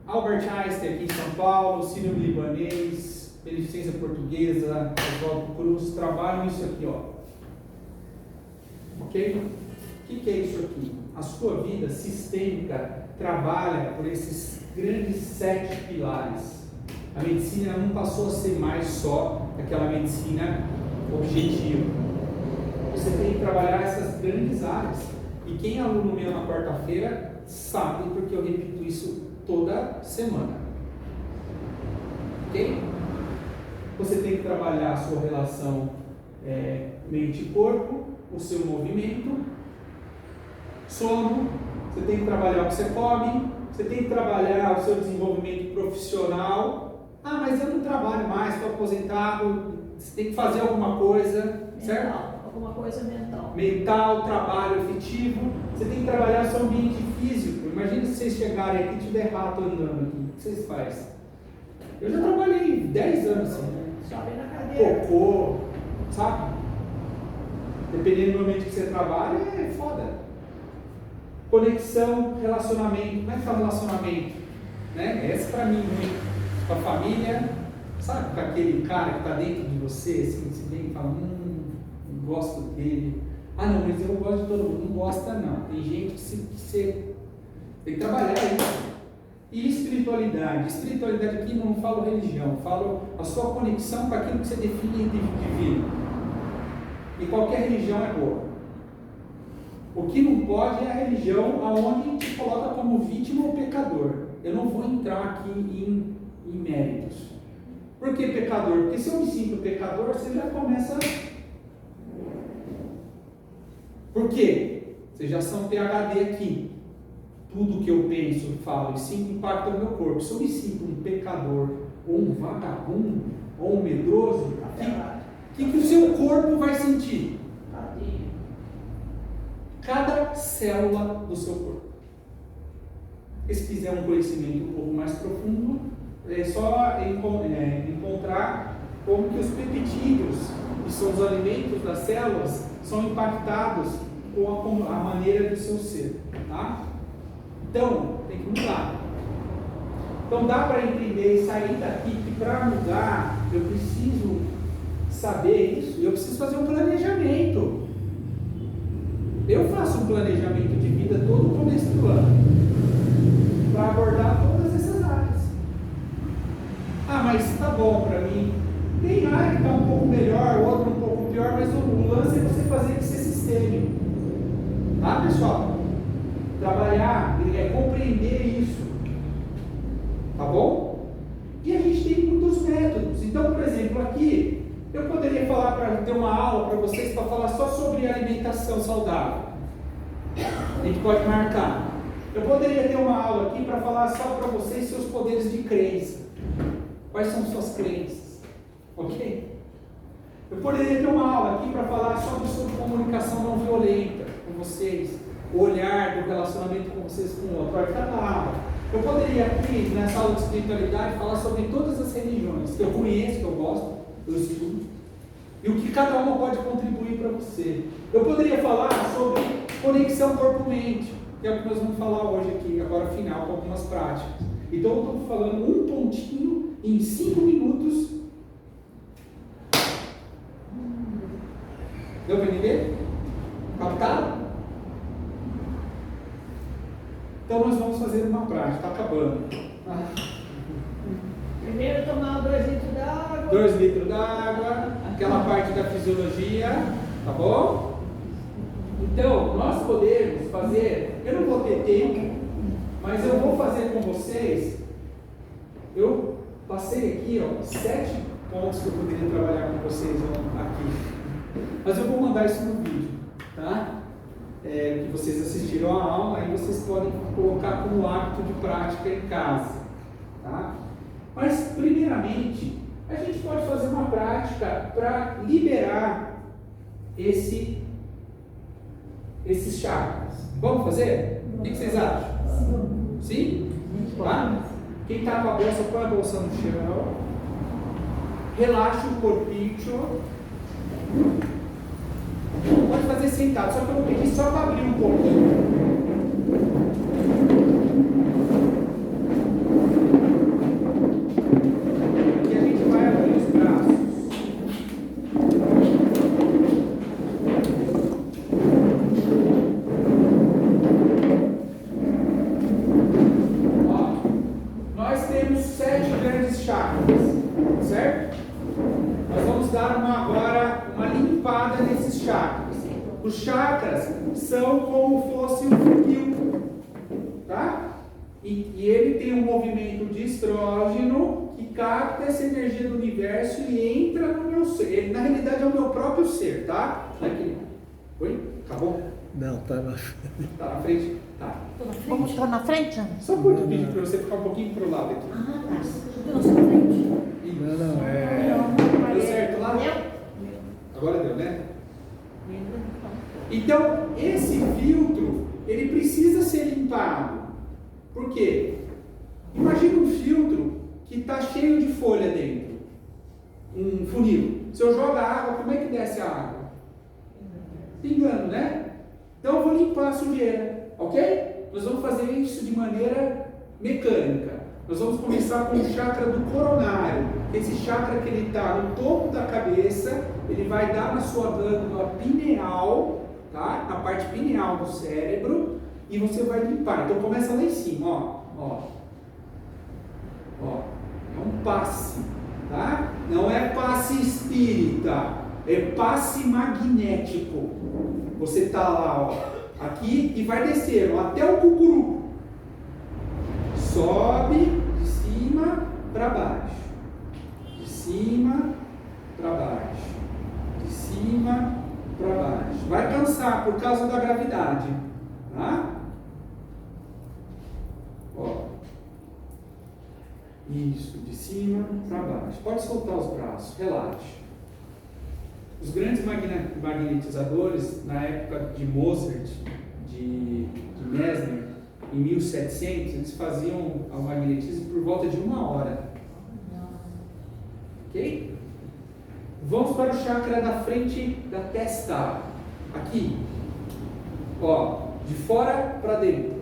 Albert Einstein aqui em São Paulo, Sírio-Libanês, Beneficência Portuguesa, Oswaldo Cruz, trabalham isso aqui, ó. Ok? O que é isso aqui? A sua vida sistêmica trabalha por esses grandes 7 pilares. A medicina não passou a ser mais só aquela medicina objetiva. Você tem que trabalhar essas grandes áreas. E quem é aluno meu na quarta-feira sabe, porque eu repito isso toda semana. Ok? Você tem que trabalhar a sua relação mente e corpo, o seu movimento, sono, você tem que trabalhar o que você come, você tem que trabalhar o seu desenvolvimento profissional. Mas eu não trabalho mais, estou aposentado. Você tem que fazer alguma coisa, mental, certo? Alguma coisa mental. Mental, trabalho efetivo. Você tem que trabalhar o seu ambiente físico. Imagina se vocês chegarem aqui e tiver rato andando aqui. O que vocês fazem? Eu já trabalhei 10 anos assim. Sobe na cadeira. Cocô, sabe? Dependendo do ambiente que você trabalha, é foda. Conexão, relacionamento. Como é que tá o relacionamento? Né? Essa pra mim, muito. Com a família, sabe? Com aquele cara que tá dentro de você, assim, você vem e fala, gosto dele. Não, mas eu gosto de todo mundo. Não gosta, não. Tem gente que você tem que trabalhar isso. E espiritualidade. Espiritualidade aqui não falo religião, falo a sua conexão com aquilo que você define de divino. E qualquer religião é boa. O que não pode é a religião aonde te coloca como vítima ou pecador. Eu não vou entrar aqui em méritos. Por que pecador? Porque se eu me sinto pecador, você já começa. Por quê? Vocês já são PhD aqui. Tudo que eu penso, falo e sinto impacta no meu corpo. Se eu me sinto um pecador, ou um vagabundo, ou um medroso, o que o seu corpo vai sentir? Cada célula do seu corpo. E se quiser um conhecimento um pouco mais profundo, é só encontrar como que os peptídeos, que são os alimentos das células, são impactados com a maneira do seu ser, tá? Então, tem que mudar. Então dá para entender e sair daqui que para mudar, eu preciso saber isso, e eu preciso fazer um planejamento. Eu faço um planejamento de vida todo o começo do ano, para abordar todas essas áreas. Mas tá bom para mim. Tem área que está um pouco melhor, outra um pouco pior, mas o lance é você fazer isso ser sistêmico. Tá, pessoal? Trabalhar, compreender isso. Tá bom? E a gente tem muitos métodos. Então, por exemplo, aqui, eu poderia falar para ter uma aula para vocês para falar só sobre alimentação saudável. A gente pode marcar. Eu poderia ter uma aula aqui para falar só para vocês seus poderes de crença. Quais são suas crenças? Ok? Eu poderia ter uma aula aqui para falar sobre comunicação não violenta com vocês, o olhar do relacionamento com vocês com o outro. Vai ficar na aula. Eu poderia aqui, nessa aula de espiritualidade, falar sobre todas as religiões que eu conheço, que eu gosto, eu estudo, e o que cada uma pode contribuir para você. Eu poderia falar sobre conexão corpo-mente, que é o que nós vamos falar hoje aqui, agora final, com algumas práticas. Então eu estou falando um pontinho em 5 minutos. Deu para entender? Captaram? Então nós vamos fazer uma prática, está acabando. Primeiro tomar 2 litros d'água. 2 litros d'água, aquela parte da fisiologia, tá bom? Então, nós podemos fazer, eu não vou ter tempo, mas eu vou fazer com vocês, eu passei aqui, 7 pontos que eu poderia trabalhar com vocês aqui, mas eu vou mandar isso no vídeo, tá? Que vocês assistiram a aula, aí vocês podem colocar como hábito de prática em casa, tá? Mas, primeiramente, a gente pode fazer uma prática para liberar esses chakras. Vamos fazer? O que vocês acham? Sim? Tá? Quem está com a bolsa, põe a bolsa no chão. Relaxa o corpinho. Pode fazer sentado, só que eu vou pedir só para abrir um pouquinho. E a gente vai abrir os braços. Ó, nós temos 7 grandes chakras, certo? Nós vamos dar agora uma limpada nesses chakras. Os chakras são como fosse um fio, tá? E ele tem um movimento de estrógeno que capta essa energia do universo e entra no meu ser. Ele, na realidade, é o meu próprio ser, tá? Aqui. Oi? Acabou? Não, tá na frente. Tá na frente? Tá. Vamos estar na frente? Só por pedir para você ficar um pouquinho pro lado aqui. Ah, tá. Eu na sua frente. Não, Deu certo lá? Agora deu, né? Então, esse filtro, ele precisa ser limpado. Por quê? Imagina um filtro que está cheio de folha dentro. Um funil. Se eu jogar água, como é que desce a água? Pingando, né? Então eu vou limpar a sujeira, ok? Nós vamos fazer isso de maneira mecânica. Nós vamos começar com o chakra do coronário. Esse chakra que ele está no topo da cabeça, ele vai dar na sua glândula pineal, tá? Na parte pineal do cérebro, e você vai limpar. Então começa lá em cima, ó. É um passe, tá? Não é passe espírita, é passe magnético. Você tá lá, ó, aqui e vai descer, ó, até o cucuru. Sobe de cima para baixo, de cima para baixo, de cima para baixo. Vai cansar por causa da gravidade, tá? Ó, isso, de cima para baixo. Pode soltar os braços, relaxe. Os grandes magnetizadores na época de Mozart, de Mesmer, em 1700, eles faziam o magnetismo por volta de 1 hora. Ok? Vamos para o chakra da frente da testa. Aqui. Ó, de fora para dentro.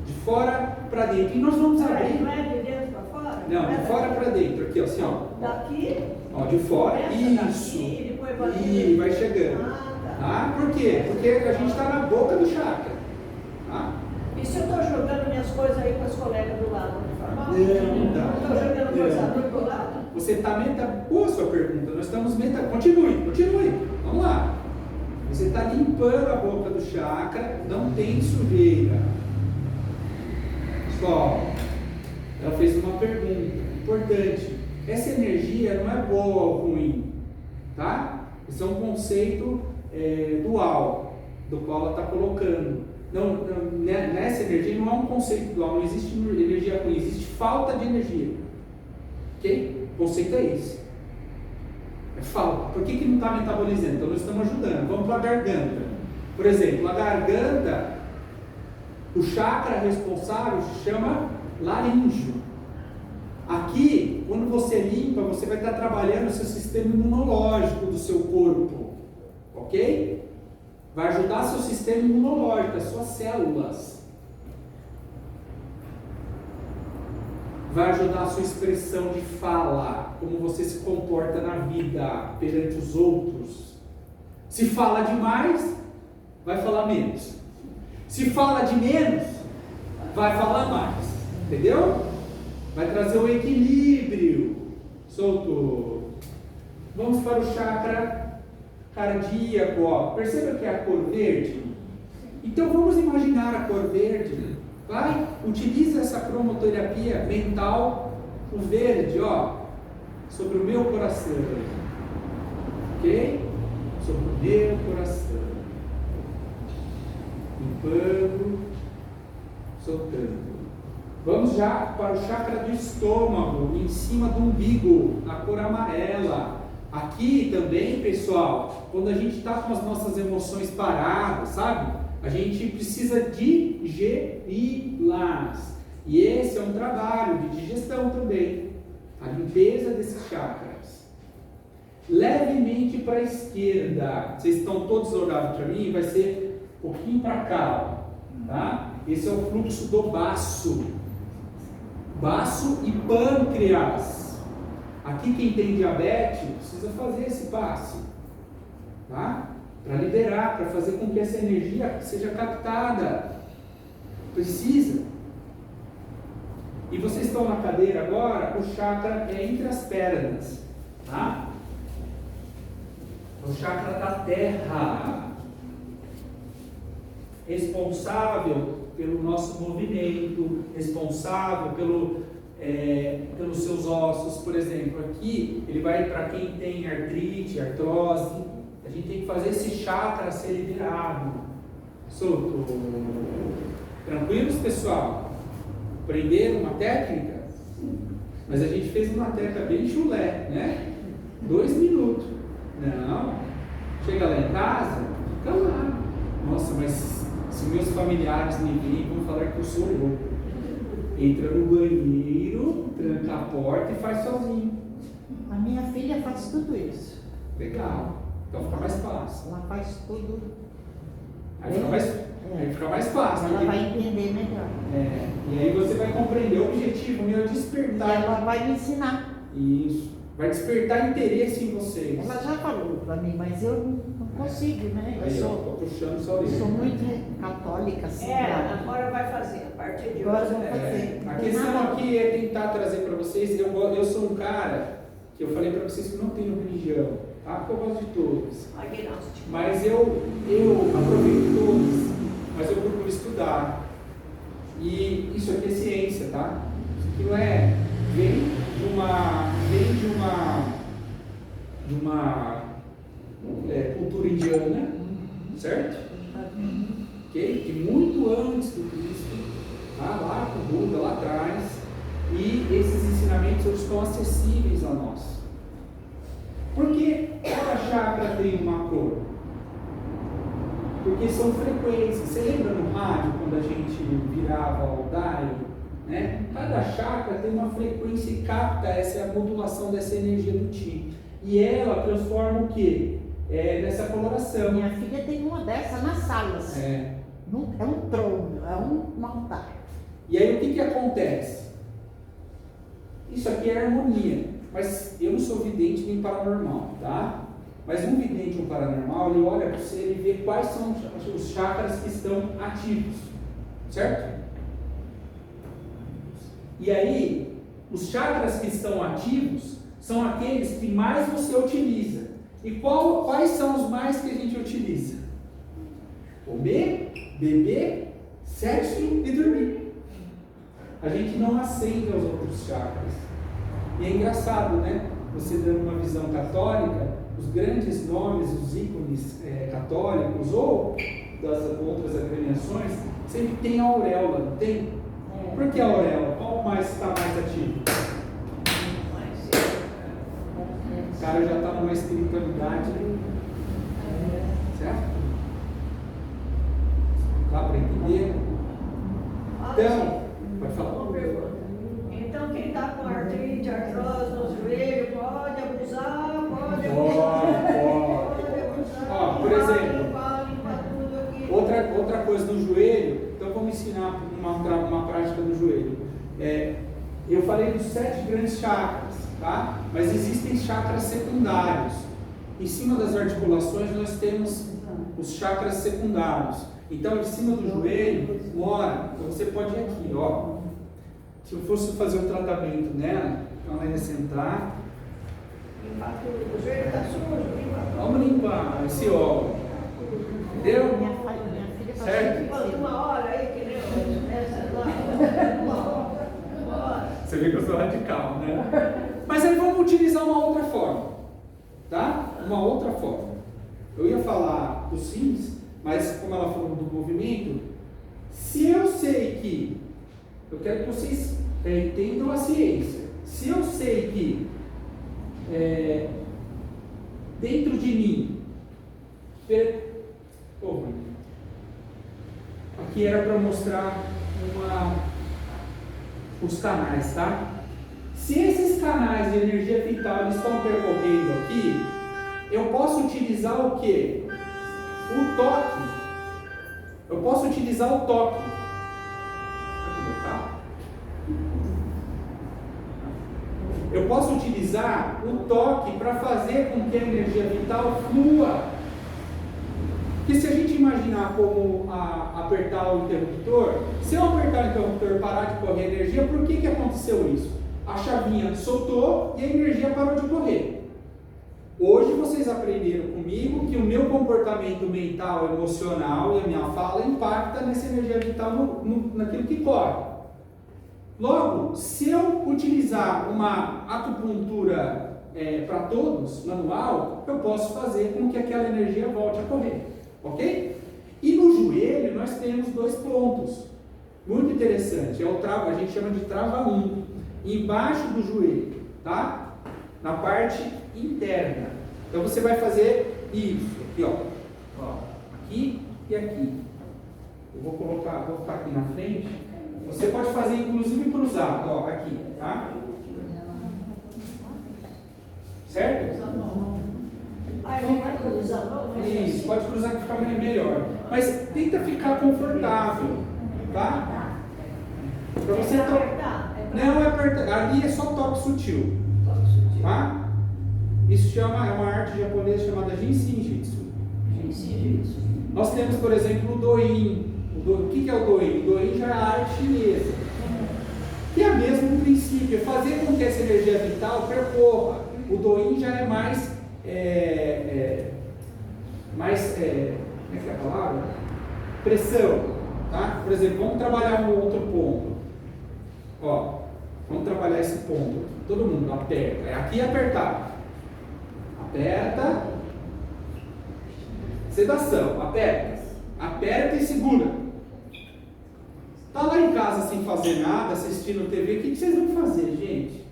De fora para dentro. E nós vamos abrir. Não é de dentro para fora? Não, de fora para dentro. Aqui, ó, assim, ó. Daqui? Ó, de fora. Isso. Daqui, e depois vai E vai chegando. Tá? Por quê? Porque a gente está na boca do chakra. Tá? E se eu estou jogando minhas coisas aí com as colegas do lado? Não. Estou jogando coisa do lado? Você está boa a sua pergunta. Nós estamos Continue. Vamos lá. Você está limpando a boca do chakra, não tem sujeira. Pessoal, ela fez uma pergunta importante. Essa energia não é boa ou ruim, tá? Isso é um conceito dual, do qual ela está colocando. Não, nessa energia não é um conceito dual, não existe energia ruim, existe falta de energia. Ok? O conceito é esse. Fala, por que não está metabolizando? Então nós estamos ajudando. Vamos para a garganta. Por exemplo, a garganta, o chakra responsável se chama laríngeo. Aqui, quando você limpa, você vai estar trabalhando o seu sistema imunológico do seu corpo. Ok? Vai ajudar seu sistema imunológico, as suas células. Vai ajudar a sua expressão de fala, como você se comporta na vida perante os outros. Se fala demais, vai falar menos. Se fala de menos, vai falar mais. Entendeu? Vai trazer o equilíbrio. Solto. Vamos para o chakra cardíaco. Ó. Perceba que é a cor verde? Então vamos imaginar a cor verde. Vai, utiliza essa cromoterapia mental, o verde, ó, sobre o meu coração. Ok? Sobre o meu coração. Limpando, soltando. Vamos já para o chakra do estômago, em cima do umbigo, na cor amarela. Aqui também, pessoal, quando a gente está com as nossas emoções paradas, sabe? A gente precisa digeri-las. E esse é um trabalho de digestão também. A limpeza desses chakras. Levemente para a esquerda. Vocês estão todos olhando para mim? Vai ser um pouquinho para cá. Ó, tá? Esse é o fluxo do baço. Baço e pâncreas. Aqui quem tem diabetes precisa fazer esse passe. Tá? Para liberar, para fazer com que essa energia seja captada. Precisa. E vocês estão na cadeira agora, o chakra é entre as pernas. Tá? O chakra da terra. Responsável pelo nosso movimento, responsável pelos seus ossos. Por exemplo, aqui ele vai para quem tem artrite, artrose. A gente tem que fazer esse chakra ser liberado. Solto. Tranquilos, pessoal? Aprenderam uma técnica? Mas a gente fez uma técnica bem chulé, né? 2 minutos. Não. Chega lá em casa, fica lá. Nossa, mas se meus familiares me virem, vão falar que eu sou louco. Entra no banheiro, tranca a porta e faz sozinho. A minha filha faz tudo isso. Legal. Então fica mais fácil. Ela faz tudo. Aí fica mais fácil. Ela porque- vai entender melhor. E aí você vai compreender. O objetivo meu é E despertar. ela vai me ensinar. Isso. Vai despertar interesse em vocês. Ela já falou para mim, mas eu não consigo, né? Aí, Eu ó, sou, tô puxando só eu orelha. sou muito católica, assim. Agora vai fazer, a partir de Agora hoje. vou fazer. A questão aqui é tentar trazer para vocês. Eu sou um cara que eu falei para vocês que não tenho religião, tá? Porque eu gosto de todos. Agnóstico. Mas eu aproveito todos, mas eu procuro estudar. E isso aqui é ciência, tá? Isso aqui não é. Vem de uma cultura indiana, certo? Ok? Que muito antes do Cristo, tá? Lá com o Buda, lá atrás. E esses ensinamentos eles estão acessíveis a nós. Por que cada chakra tem uma cor? Porque são frequências. Você lembra no rádio quando a gente virava o dial? Né? Cada chakra tem uma frequência e capta essa modulação dessa energia do Ti. E ela transforma o quê? Nessa coloração. Minha filha tem uma dessa nas salas. É. É um trono, é um altar. E aí o que acontece? Isso aqui é harmonia. Mas eu não sou vidente nem paranormal, tá? Mas um vidente ou um paranormal, ele olha para você e vê quais são os chakras que estão ativos. Certo? E aí, os chakras que estão ativos são aqueles que mais você utiliza. E quais são os mais que a gente utiliza? Comer, beber, sexo e dormir. A gente não acende aos outros chakras. E é engraçado, né? Você dando uma visão católica, os grandes nomes, os ícones católicos ou das outras agremiações, sempre tem a auréola, não tem? Por que a auréola? Qual mais está mais ativo? O cara já está numa espiritualidade, certo? Dá para entender? Então, pode falar. Uma pergunta. Então, quem está com artrite, artrose no joelho, pode abusar, pode abusar. Ó, por exemplo, outra coisa no joelho, então vamos ensinar uma prática no joelho. Eu falei dos 7 grandes chakras, tá? Mas existem chakras secundários. Em cima das articulações nós temos os chakras secundários. Então, em cima do joelho, mora. Então você pode ir aqui, ó. Se eu fosse fazer um tratamento nela, então ela ia sentar. O joelho está sujo, Vamos limpar esse óleo. Entendeu? Minha filha faz Certo? uma hora aí, que nem essa lá. Uma hora. Você vê que eu sou radical, né? Mas aí vamos utilizar uma outra forma, tá? Uma outra forma. Eu ia falar dos rins, mas como ela falou do movimento, se eu sei que, eu quero que vocês entendam a ciência. Se eu sei que dentro de mim, aqui era para mostrar os canais, tá? Se esses canais de energia vital estão percorrendo aqui, eu posso utilizar o quê? O toque. Eu posso utilizar o toque. Eu posso utilizar o toque para fazer com que a energia vital flua. Porque se a gente imaginar como apertar o interruptor, se eu apertar o interruptor e parar de correr energia, por que aconteceu isso? A chavinha soltou e a energia parou de correr. Hoje vocês aprenderam comigo que o meu comportamento mental, emocional e a minha fala impacta nessa energia vital naquilo que corre. Logo, se eu utilizar uma acupuntura para todos, manual, eu posso fazer com que aquela energia volte a correr, ok? E no joelho nós temos 2 pontos, muito interessante, a gente chama de trava 1, embaixo do joelho, tá? Na parte interna. Então você vai fazer isso, aqui ó, aqui e aqui. Eu vou ficar aqui na frente. Você pode fazer inclusive cruzado, ó, aqui, tá? Certo? Aí não vai cruzar, não? Isso, pode cruzar que fica melhor. Mas tenta ficar confortável, tá? Pra você apertar? Não é apertar, ali é só toque sutil, tá? Isso é uma arte japonesa chamada Jinshin Jitsu. Nós temos, por exemplo, o Doin. O que é o Doin? O Doin já é a arte chinesa, que é o mesmo princípio, é fazer com que essa energia vital percorra. O Doin já é mais, como é que é a palavra? Pressão, tá? Por exemplo, vamos trabalhar um outro ponto. Ó, vamos trabalhar esse ponto. Todo mundo aperta. Aqui é apertar. Aperta. Sedação. Aperta. Aperta e segura. Tá lá em casa sem fazer nada, assistindo TV, o que vocês vão fazer, gente?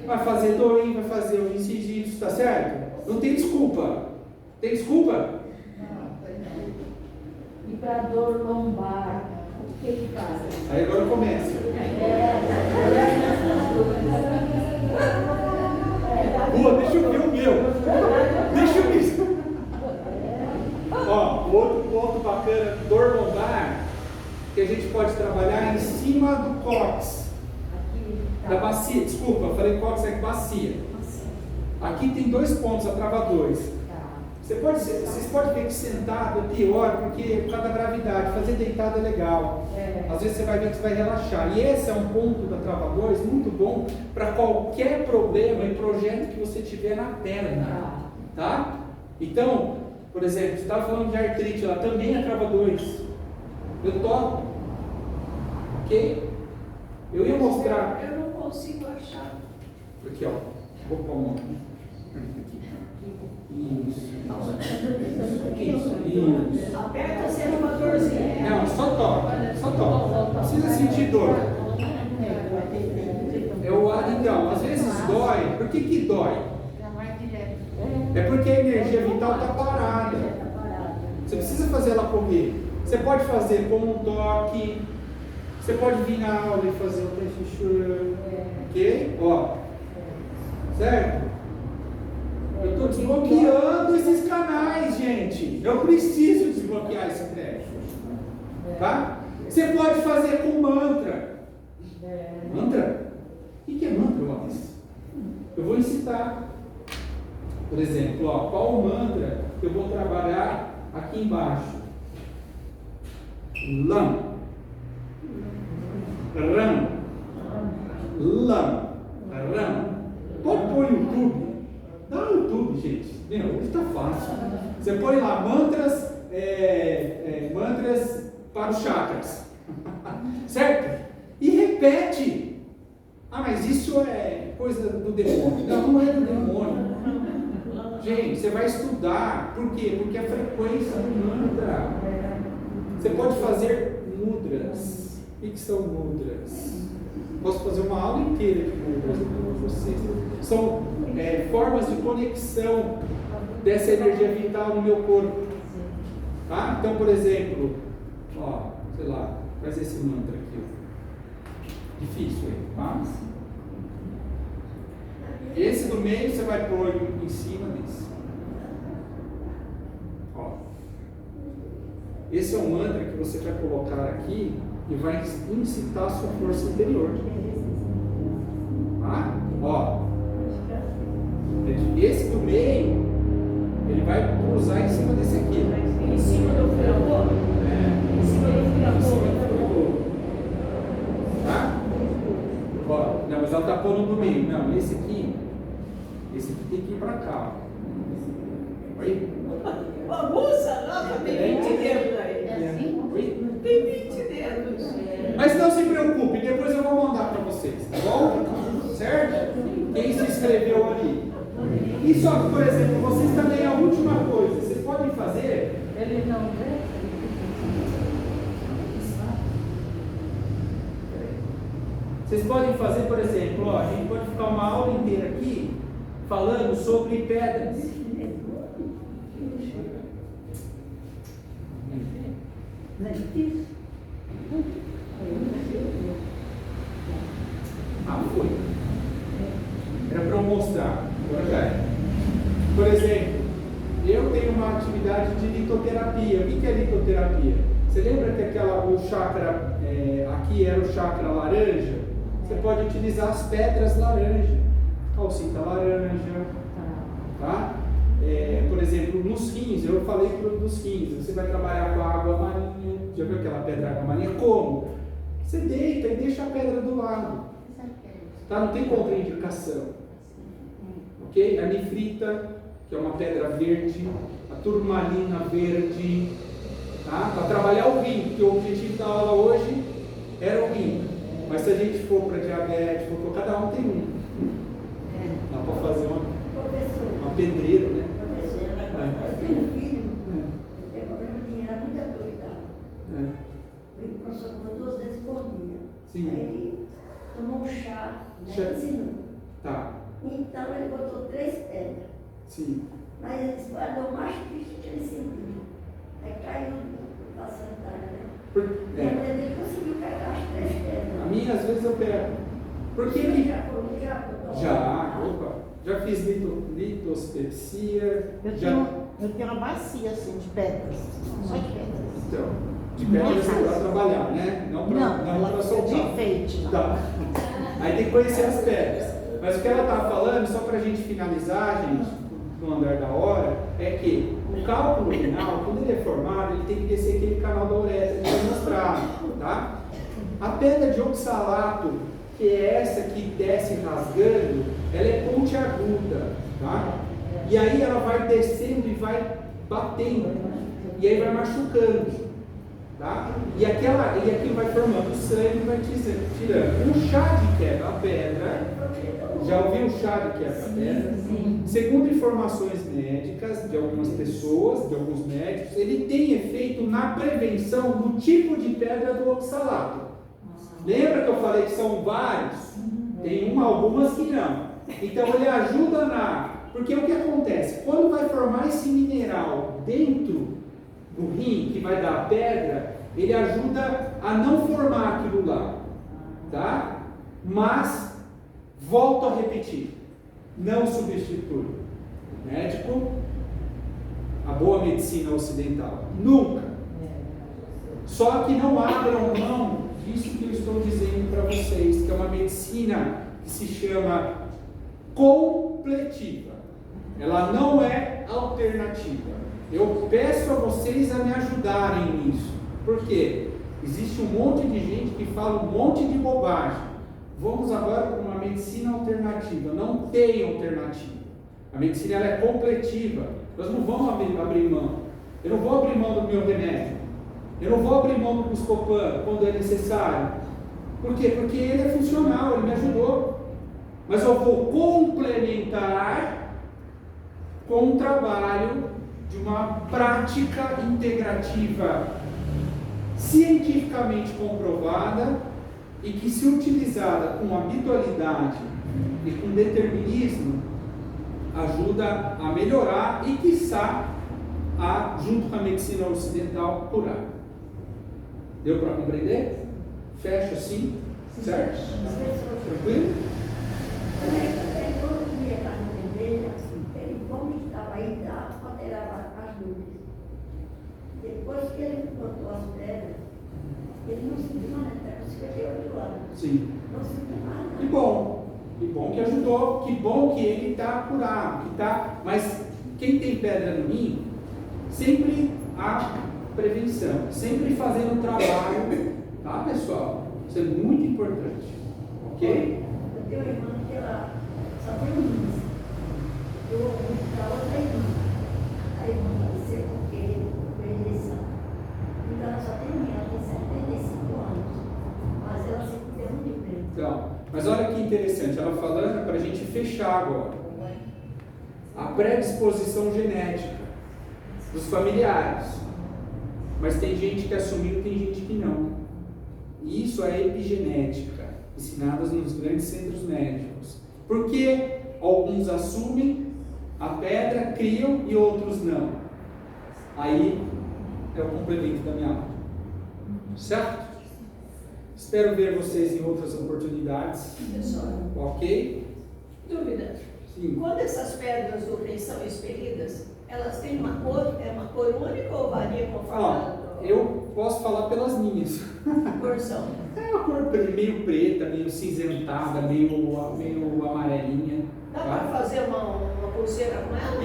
Vai fazer Doin, vai fazer o Jinshin, tá certo? Não tem desculpa. Tem desculpa? E para dor lombar, o que faz? Aí agora começa. Boa, deixa eu ver o meu. Deixa eu ver. Ó, outro ponto bacana, dor lombar, que a gente pode trabalhar em cima do cóccix. Da bacia, desculpa, eu falei cóccix, é bacia. Aqui tem 2 pontos, a trava 2. Vocês podem ver que sentado é pior, porque por causa da gravidade, fazer deitado é legal. Às vezes você vai ver que você vai relaxar. E esse é um ponto da trava 2 muito bom para qualquer problema e projeto que você tiver na perna. Tá? Então, por exemplo, você estava falando de artrite, ela também é trava 2. Eu toco. Ok? Eu ia mostrar. Eu não consigo achar. Aqui, ó. Vou pôr a mão aqui. Isso. Isso. Aperta sendo uma dorzinha. Não, só toca. Só toca. Não precisa sentir dor. Então, às vezes dói, que dói? Já vai direto. É porque a energia vital está parada. Você precisa fazer ela correr. Você pode fazer com um toque. Você pode vir na aula e fazer o teste, ok? Ó, certo? Eu estou desbloqueando esses canais, gente. Eu preciso desbloquear esse trecho. Tá? Você pode fazer com mantra. Mantra? O que é mantra, Wallace? Eu vou incitar. Por exemplo, ó, qual o mantra que eu vou trabalhar aqui embaixo? Lam. Ram. Lam. Ram. Pode pôr no YouTube. Dá no YouTube, gente. Meu, hoje está fácil. Você põe lá mantras, mantras para os chakras. Certo? E repete. Ah, mas isso é coisa do demônio. Não, não é do demônio. Gente, você vai estudar. Por quê? Porque a frequência do mantra. Você pode fazer mudras. O que são mudras? Posso fazer uma aula inteira de mudras com vocês. São formas de conexão dessa energia vital no meu corpo. Tá? Então, por exemplo, ó, sei lá, faz esse mantra aqui. Ó. Difícil, hein? Tá? Esse do meio você vai pôr em cima desse. Ó. Esse é um mantra que você vai colocar aqui e vai incitar a sua força interior. Tá? Ó. Esse do meio, ele vai cruzar em cima desse aqui. Em cima do furacão? Em cima do furacão. Tá? Ó, não, mas ela está pondo no meio. Não, esse aqui tem que ir para cá. Oi? Bagunça, nossa, tem 20 dedos aí. É assim? Oi? Tem 20 dedos. Mas não se preocupe, depois eu vou mandar para vocês, tá bom? Certo? Quem se inscreveu ali. E só que, por exemplo, vocês também, a última coisa, vocês podem fazer. Ele não vê? Vocês podem fazer, por exemplo, ó, a gente pode ficar uma aula inteira aqui falando sobre pedras. Ah, foi. Era para eu mostrar. Agora já é. Por exemplo, eu tenho uma atividade de litoterapia. O que é litoterapia? Você lembra que o chakra aqui era o chakra laranja? Você pode utilizar as pedras laranja, calcita laranja, tá? Por exemplo, nos rins, eu falei dos rins, você vai trabalhar com a água marinha. Já viu aquela pedra água marinha? Como? Você deita e deixa a pedra do lado, tá? Não tem contraindicação, ok? A nifrita, que é uma pedra verde, a turmalina verde, tá? Para trabalhar o rim, porque o objetivo da aula hoje era o rim. Mas se a gente for para diabetes, cada um tem um. Dá para fazer uma pedreira, né? Eu tenho um filho, tem problema de dinheiro, muita doida. Ele passou por 2 vezes por dia. Sim. Aí ele tomou um chá, Chá. ensinou. Tá. Então ele botou 3 pedras. Sim. Mas ele guardou mais triste que ele sentiu. Aí caiu na sandália, né? Ele conseguiu pegar as 3 pedras. A minha, às vezes, eu pego. Por que Ele que... já Já fiz litospepsia. Eu tenho uma bacia assim de pedras. Só de pedras. Então, de pedras para trabalhar, né? Não ela para fica de soltar. enfeite. Não. Tá. Aí tem que conhecer as pedras. Mas o que ela estava falando, só para a gente finalizar, gente, no andar da hora, é que o cálculo renal, quando ele é formado, ele tem que descer aquele canal da uretra que eu mostrado, tá? A pedra de oxalato, que é essa que desce rasgando, ela é pontiaguda, tá? E aí ela vai descendo e vai batendo, e aí vai machucando, tá? E aquilo vai formando sangue e vai tirando. Um chá de quebra-pedra, já ouviu o chá de quebra-pedra? Segundo informações médicas de algumas pessoas, de alguns médicos, ele tem efeito na prevenção do tipo de pedra do oxalato. Lembra que eu falei que são vários? Tem algumas que não. Então ele ajuda porque o que acontece? Quando vai formar esse mineral dentro do rim, que vai dar a pedra, ele ajuda a não formar aquilo lá, tá? Mas, volto a repetir, não substitui. Médico, a boa medicina ocidental, nunca. Só que não abram mão disso que eu estou dizendo para vocês, que é uma medicina que se chama completiva. Ela não é alternativa. Eu peço a vocês a me ajudarem nisso. Por quê? Existe um monte de gente que fala um monte de bobagem. Vamos agora para uma medicina alternativa. Não tem alternativa. A medicina ela é completiva. Nós não vamos abrir mão. Eu não vou abrir mão do meu remédio. Eu não vou abrir mão do Buscopan quando é necessário. Por quê? Porque ele é funcional, ele me ajudou. Mas eu vou complementar com um trabalho de uma prática integrativa cientificamente comprovada e que, se utilizada com habitualidade e com determinismo, ajuda a melhorar e, quiçá, junto com a medicina ocidental, curar. Deu para compreender? Fecha assim, certo? Tranquilo? Todo dia está no vermelho, ele vomitava aí, alterava as dúvidas. Depois que ele botou as pedras, ele não sentiu mais nada, com 58 anos. Sim. Não sentiu mais nada. Que bom que ajudou, que bom que ele está curado, mas quem tem pedra no rim, sempre há prevenção, sempre fazendo o trabalho, tá, pessoal? Isso é muito importante, ok? Eu tenho uma irmã que ela só tem um rim. Eu ouvi da outra irmã. A irmã faleceu porque foi eleição. Então ela só tem um rim, ela tem 75 anos. Mas ela se cuida muito bem. Então, mas olha que interessante, ela falando para a gente fechar agora. A predisposição genética dos familiares. Mas tem gente que assumiu e tem gente que não. E isso é epigenética, ensinadas nos grandes centros médicos. Por que alguns assumem a pedra, criam e outros não? Aí é o complemento da minha aula. Certo? Espero ver vocês em outras oportunidades. Professor, Ok? dúvida. Sim. Quando essas pedras do rim são expelidas, elas têm uma cor, é uma cor única ou varia conforme Eu posso falar pelas minhas. a porção? É uma cor meio preta, meio cinzentada, meio amarelinha. Dá tá? para fazer uma pulseira com ela?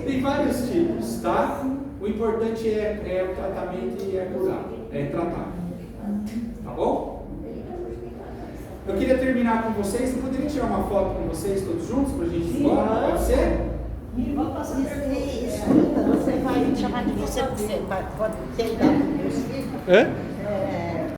Tem vários tipos, tá? O importante é o tratamento e é curar, é tratar. Tá bom? Eu queria terminar com vocês. Eu poderia tirar uma foto com vocês todos juntos pra gente ir embora? Pode ser? Vamos passar pergunta. Escuta, você vai chamar de você, porque você pode ter dado para os filhos. Hã?